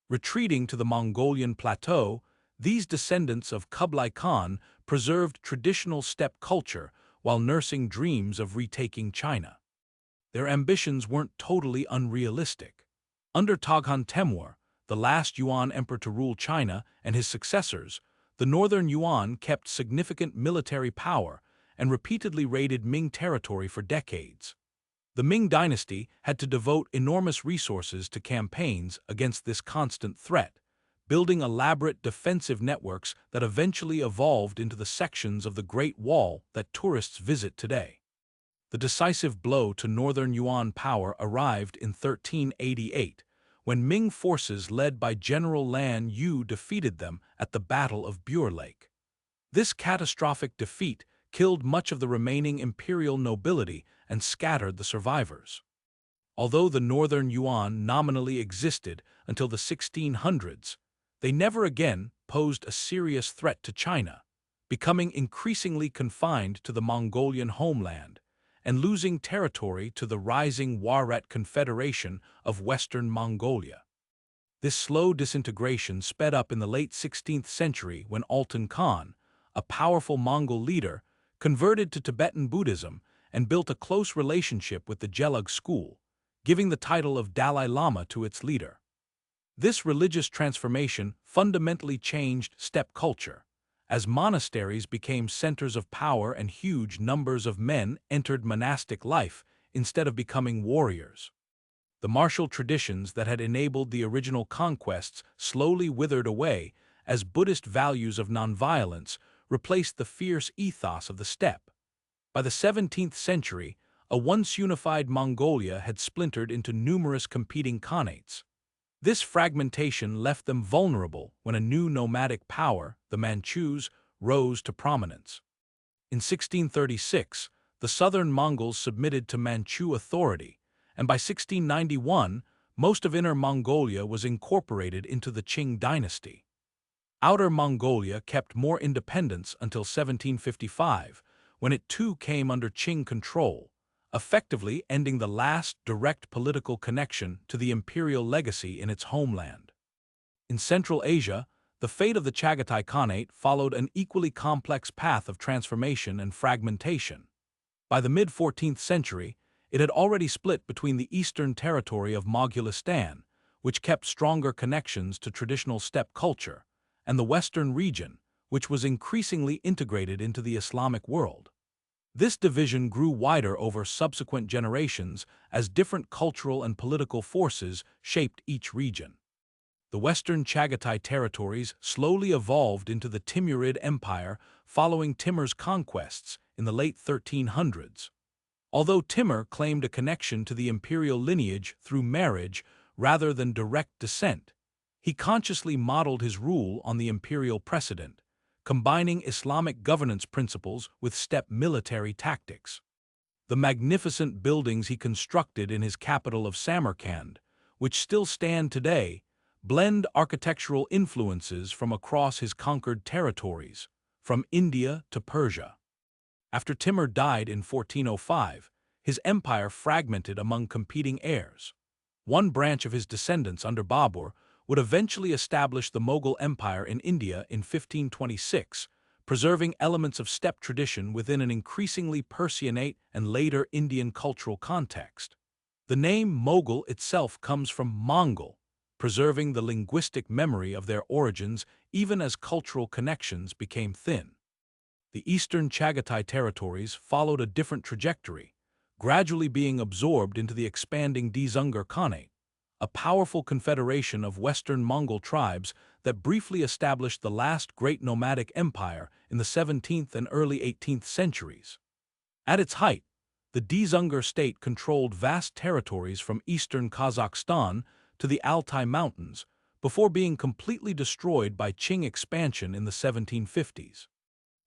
Retreating to the Mongolian plateau, these descendants of Kublai Khan preserved traditional steppe culture while nursing dreams of retaking China. Their ambitions weren't totally unrealistic. Under Toghan Temur, the last Yuan emperor to rule China, and his successors, the Northern Yuan kept significant military power and repeatedly raided Ming territory for decades. The Ming dynasty had to devote enormous resources to campaigns against this constant threat, building elaborate defensive networks that eventually evolved into the sections of the Great Wall that tourists visit today. The decisive blow to Northern Yuan power arrived in 1388, when Ming forces led by General Lan Yu defeated them at the Battle of Bure Lake. This catastrophic defeat killed much of the remaining imperial nobility and scattered the survivors. Although the Northern Yuan nominally existed until the 1600s, they never again posed a serious threat to China, becoming increasingly confined to the Mongolian homeland and losing territory to the rising Waret Confederation of Western Mongolia. This slow disintegration sped up in the late 16th century when Altan Khan, a powerful Mongol leader, converted to Tibetan Buddhism and built a close relationship with the Gelug school, giving the title of Dalai Lama to its leader. This religious transformation fundamentally changed steppe culture, as monasteries became centers of power and huge numbers of men entered monastic life instead of becoming warriors. The martial traditions that had enabled the original conquests slowly withered away as Buddhist values of nonviolence replaced the fierce ethos of the steppe. By the 17th century, a once unified Mongolia had splintered into numerous competing khanates. This fragmentation left them vulnerable when a new nomadic power, the Manchus, rose to prominence. In 1636, the southern Mongols submitted to Manchu authority, and by 1691, most of Inner Mongolia was incorporated into the Qing dynasty. Outer Mongolia kept more independence until 1755, when it too came under Qing control, effectively ending the last direct political connection to the imperial legacy in its homeland. In Central Asia, the fate of the Chagatai Khanate followed an equally complex path of transformation and fragmentation. By the mid-14th century, it had already split between the eastern territory of Mogulistan, which kept stronger connections to traditional steppe culture, and the western region, which was increasingly integrated into the Islamic world. This division grew wider over subsequent generations as different cultural and political forces shaped each region. The western Chagatai territories slowly evolved into the Timurid Empire following Timur's conquests in the late 1300s. Although Timur claimed a connection to the imperial lineage through marriage rather than direct descent, he consciously modeled his rule on the imperial precedent, combining Islamic governance principles with steppe military tactics. The magnificent buildings he constructed in his capital of Samarkand, which still stand today, blend architectural influences from across his conquered territories, from India to Persia. After Timur died in 1405, his empire fragmented among competing heirs. One branch of his descendants under Babur would eventually establish the Mongol Empire in India in 1526, preserving elements of steppe tradition within an increasingly Persianate and later Indian cultural context. The name Mogul itself comes from Mongol, preserving the linguistic memory of their origins even as cultural connections became thin. The eastern Chagatai territories followed a different trajectory, gradually being absorbed into the expanding Dzungar Khanate, a powerful confederation of Western Mongol tribes that briefly established the last great nomadic empire in the 17th and early 18th centuries. At its height, the Dzungar state controlled vast territories from eastern Kazakhstan to the Altai Mountains before being completely destroyed by Qing expansion in the 1750s.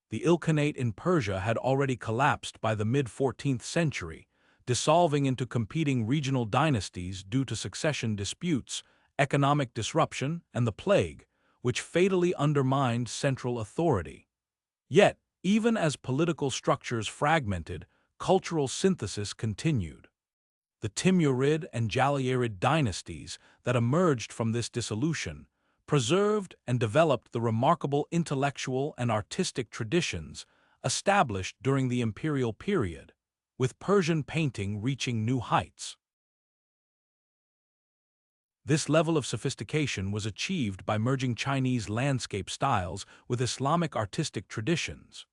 The Ilkhanate in Persia had already collapsed by the mid-14th century, dissolving into competing regional dynasties due to succession disputes, economic disruption, and the plague, which fatally undermined central authority. Yet, even as political structures fragmented, cultural synthesis continued. The Timurid and Jalayirid dynasties that emerged from this dissolution preserved and developed the remarkable intellectual and artistic traditions established during the imperial period, with Persian painting reaching new heights. This level of sophistication was achieved by merging Chinese landscape styles with Islamic artistic traditions.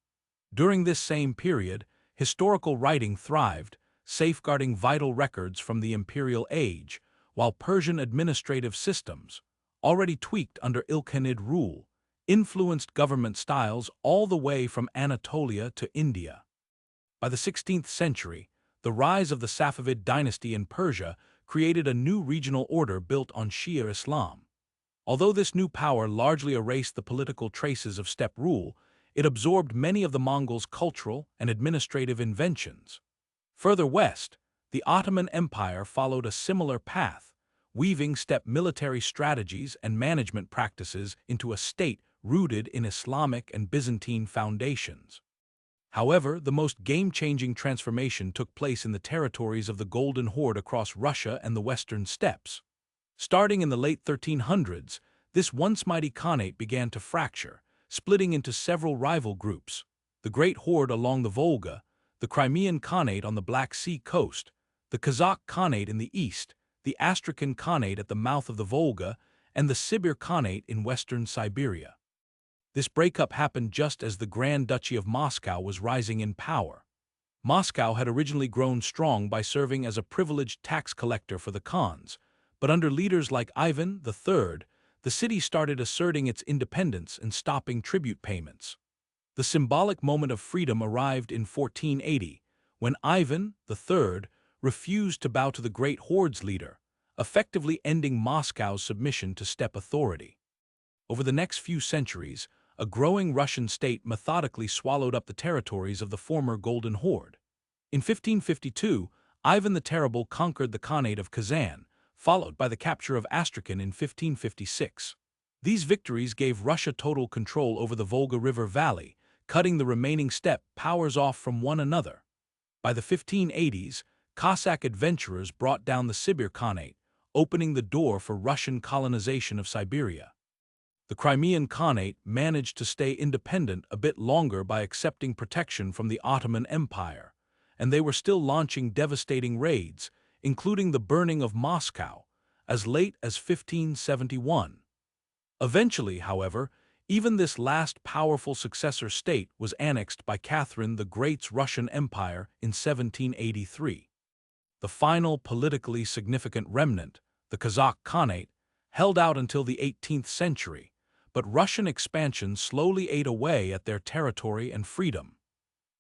During this same period, historical writing thrived, safeguarding vital records from the imperial age, while Persian administrative systems, already tweaked under Ilkhanid rule, influenced government styles all the way from Anatolia to India. By the 16th century, the rise of the Safavid dynasty in Persia created a new regional order built on Shia Islam. Although this new power largely erased the political traces of steppe rule, it absorbed many of the Mongols' cultural and administrative inventions. Further west, the Ottoman Empire followed a similar path, weaving steppe military strategies and management practices into a state rooted in Islamic and Byzantine foundations. However, the most game-changing transformation took place in the territories of the Golden Horde across Russia and the western steppes. Starting in the late 1300s, this once mighty khanate began to fracture, splitting into several rival groups: the Great Horde along the Volga, the Crimean Khanate on the Black Sea coast, the Kazakh Khanate in the east, the Astrakhan Khanate at the mouth of the Volga, and the Sibir Khanate in western Siberia. This breakup happened just as the Grand Duchy of Moscow was rising in power. Moscow had originally grown strong by serving as a privileged tax collector for the Khans, but under leaders like Ivan III, the city started asserting its independence and stopping tribute payments. The symbolic moment of freedom arrived in 1480, when Ivan III refused to bow to the Great Horde's leader, effectively ending Moscow's submission to steppe authority. Over the next few centuries, a growing Russian state methodically swallowed up the territories of the former Golden Horde. In 1552, Ivan the Terrible conquered the Khanate of Kazan, followed by the capture of Astrakhan in 1556. These victories gave Russia total control over the Volga River Valley, cutting the remaining steppe powers off from one another. By the 1580s, Cossack adventurers brought down the Sibir Khanate, opening the door for Russian colonization of Siberia. The Crimean Khanate managed to stay independent a bit longer by accepting protection from the Ottoman Empire, and they were still launching devastating raids, including the burning of Moscow, as late as 1571. Eventually, however, even this last powerful successor state was annexed by Catherine the Great's Russian Empire in 1783. The final politically significant remnant, the Kazakh Khanate, held out until the 18th century, but Russian expansion slowly ate away at their territory and freedom.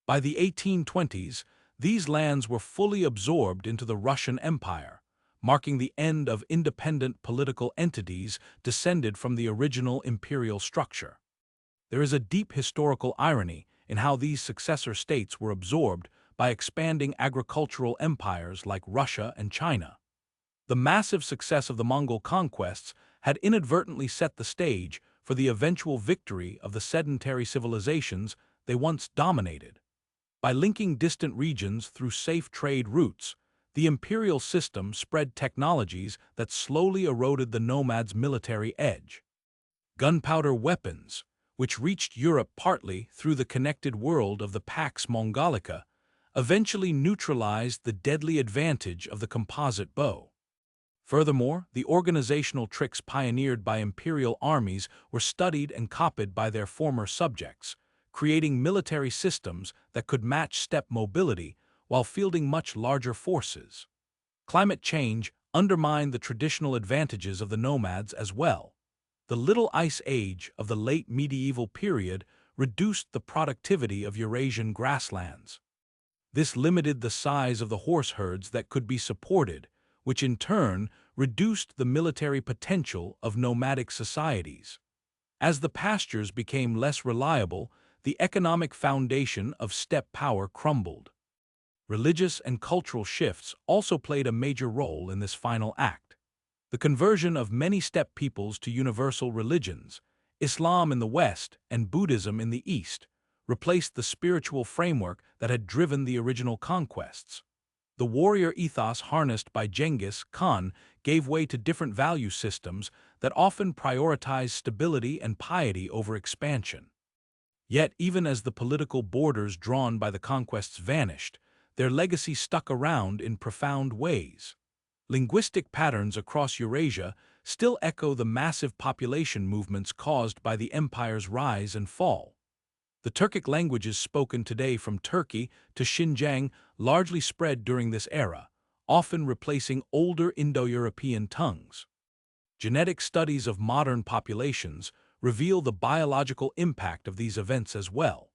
By the 1820s, these lands were fully absorbed into the Russian Empire, marking the end of independent political entities descended from the original imperial structure. There is a deep historical irony in how these successor states were absorbed by expanding agricultural empires like Russia and China. The massive success of the Mongol conquests had inadvertently set the stage for the eventual victory of the sedentary civilizations they once dominated. By linking distant regions through safe trade routes, the imperial system spread technologies that slowly eroded the nomads' military edge. Gunpowder weapons, which reached Europe partly through the connected world of the Pax Mongolica, eventually neutralized the deadly advantage of the composite bow. Furthermore, the organizational tricks pioneered by imperial armies were studied and copied by their former subjects, creating military systems that could match steppe mobility while fielding much larger forces. Climate change undermined the traditional advantages of the nomads as well. The Little Ice Age of the late medieval period reduced the productivity of Eurasian grasslands. This limited the size of the horse herds that could be supported, which in turn reduced the military potential of nomadic societies. As the pastures became less reliable, the economic foundation of steppe power crumbled. Religious and cultural shifts also played a major role in this final act. The conversion of many steppe peoples to universal religions, Islam in the West and Buddhism in the East, replaced the spiritual framework that had driven the original conquests. The warrior ethos harnessed by Genghis Khan gave way to different value systems that often prioritized stability and piety over expansion. Yet, even as the political borders drawn by the conquests vanished, their legacy stuck around in profound ways. Linguistic patterns across Eurasia still echo the massive population movements caused by the empire's rise and fall. The Turkic languages spoken today from Turkey to Xinjiang largely spread during this era, often replacing older Indo-European tongues. Genetic studies of modern populations reveal the biological impact of these events as well.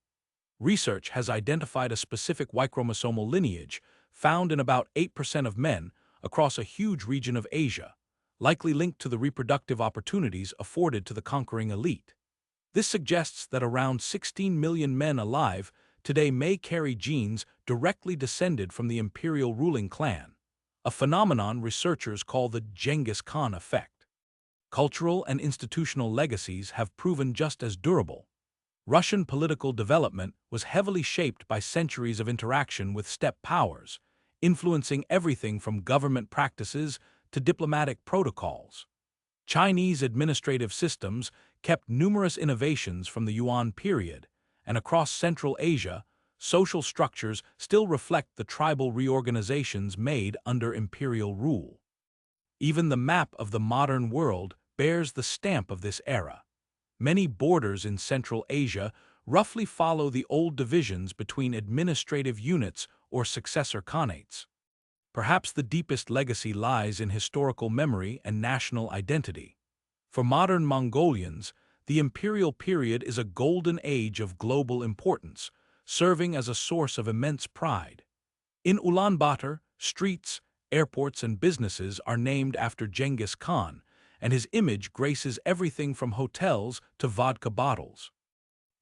Research has identified a specific Y-chromosomal lineage found in about 8% of men across a huge region of Asia, likely linked to the reproductive opportunities afforded to the conquering elite. This suggests that around 16 million men alive today may carry genes directly descended from the imperial ruling clan, a phenomenon researchers call the Genghis Khan effect. Cultural and institutional legacies have proven just as durable. Russian political development was heavily shaped by centuries of interaction with steppe powers, influencing everything from government practices to diplomatic protocols. Chinese administrative systems kept numerous innovations from the Yuan period, and across Central Asia, social structures still reflect the tribal reorganizations made under imperial rule. Even the map of the modern world bears the stamp of this era. Many borders in Central Asia roughly follow the old divisions between administrative units or successor khanates. Perhaps the deepest legacy lies in historical memory and national identity. For modern Mongolians, the imperial period is a golden age of global importance, serving as a source of immense pride. In Ulaanbaatar, streets, airports, and businesses are named after Genghis Khan, and his image graces everything from hotels to vodka bottles.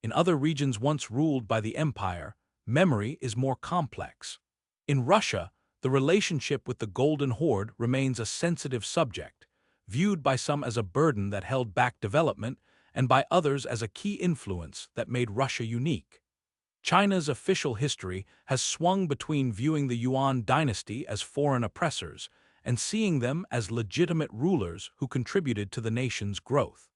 In other regions once ruled by the empire, memory is more complex. In Russia, the relationship with the Golden Horde remains a sensitive subject, viewed by some as a burden that held back development and by others as a key influence that made Russia unique. China's official history has swung between viewing the Yuan dynasty as foreign oppressors and seeing them as legitimate rulers who contributed to the nation's growth.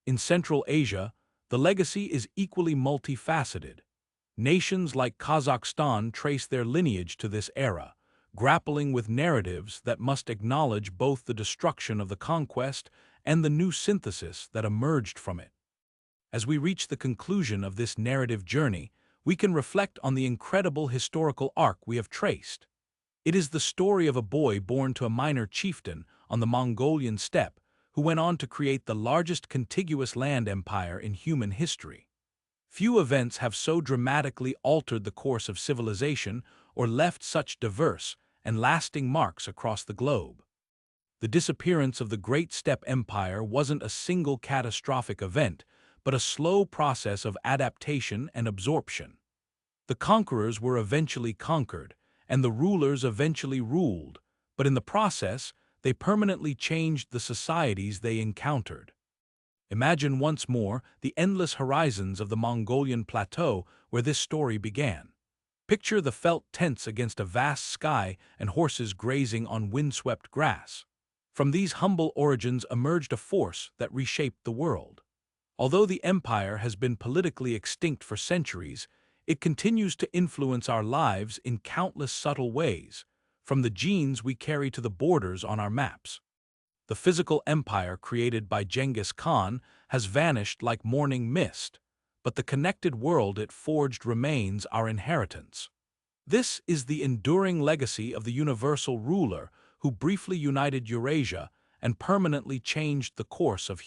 In Central Asia, the legacy is equally multifaceted. Nations like Kazakhstan trace their lineage to this era, grappling with narratives that must acknowledge both the destruction of the conquest and the new synthesis that emerged from it. As we reach the conclusion of this narrative journey, we can reflect on the incredible historical arc we have traced. It is the story of a boy born to a minor chieftain on the Mongolian steppe who went on to create the largest contiguous land empire in human history. Few events have so dramatically altered the course of civilization or left such diverse and lasting marks across the globe. The disappearance of the Great Steppe Empire wasn't a single catastrophic event, but a slow process of adaptation and absorption. The conquerors were eventually conquered, and the rulers eventually ruled, but in the process, they permanently changed the societies they encountered. Imagine once more the endless horizons of the Mongolian plateau where this story began. Picture the felt tents against a vast sky and horses grazing on windswept grass. From these humble origins emerged a force that reshaped the world. Although the empire has been politically extinct for centuries, it continues to influence our lives in countless subtle ways, from the genes we carry to the borders on our maps. The physical empire created by Genghis Khan has vanished like morning mist, but the connected world it forged remains our inheritance. This is the enduring legacy of the universal ruler who briefly united Eurasia and permanently changed the course of human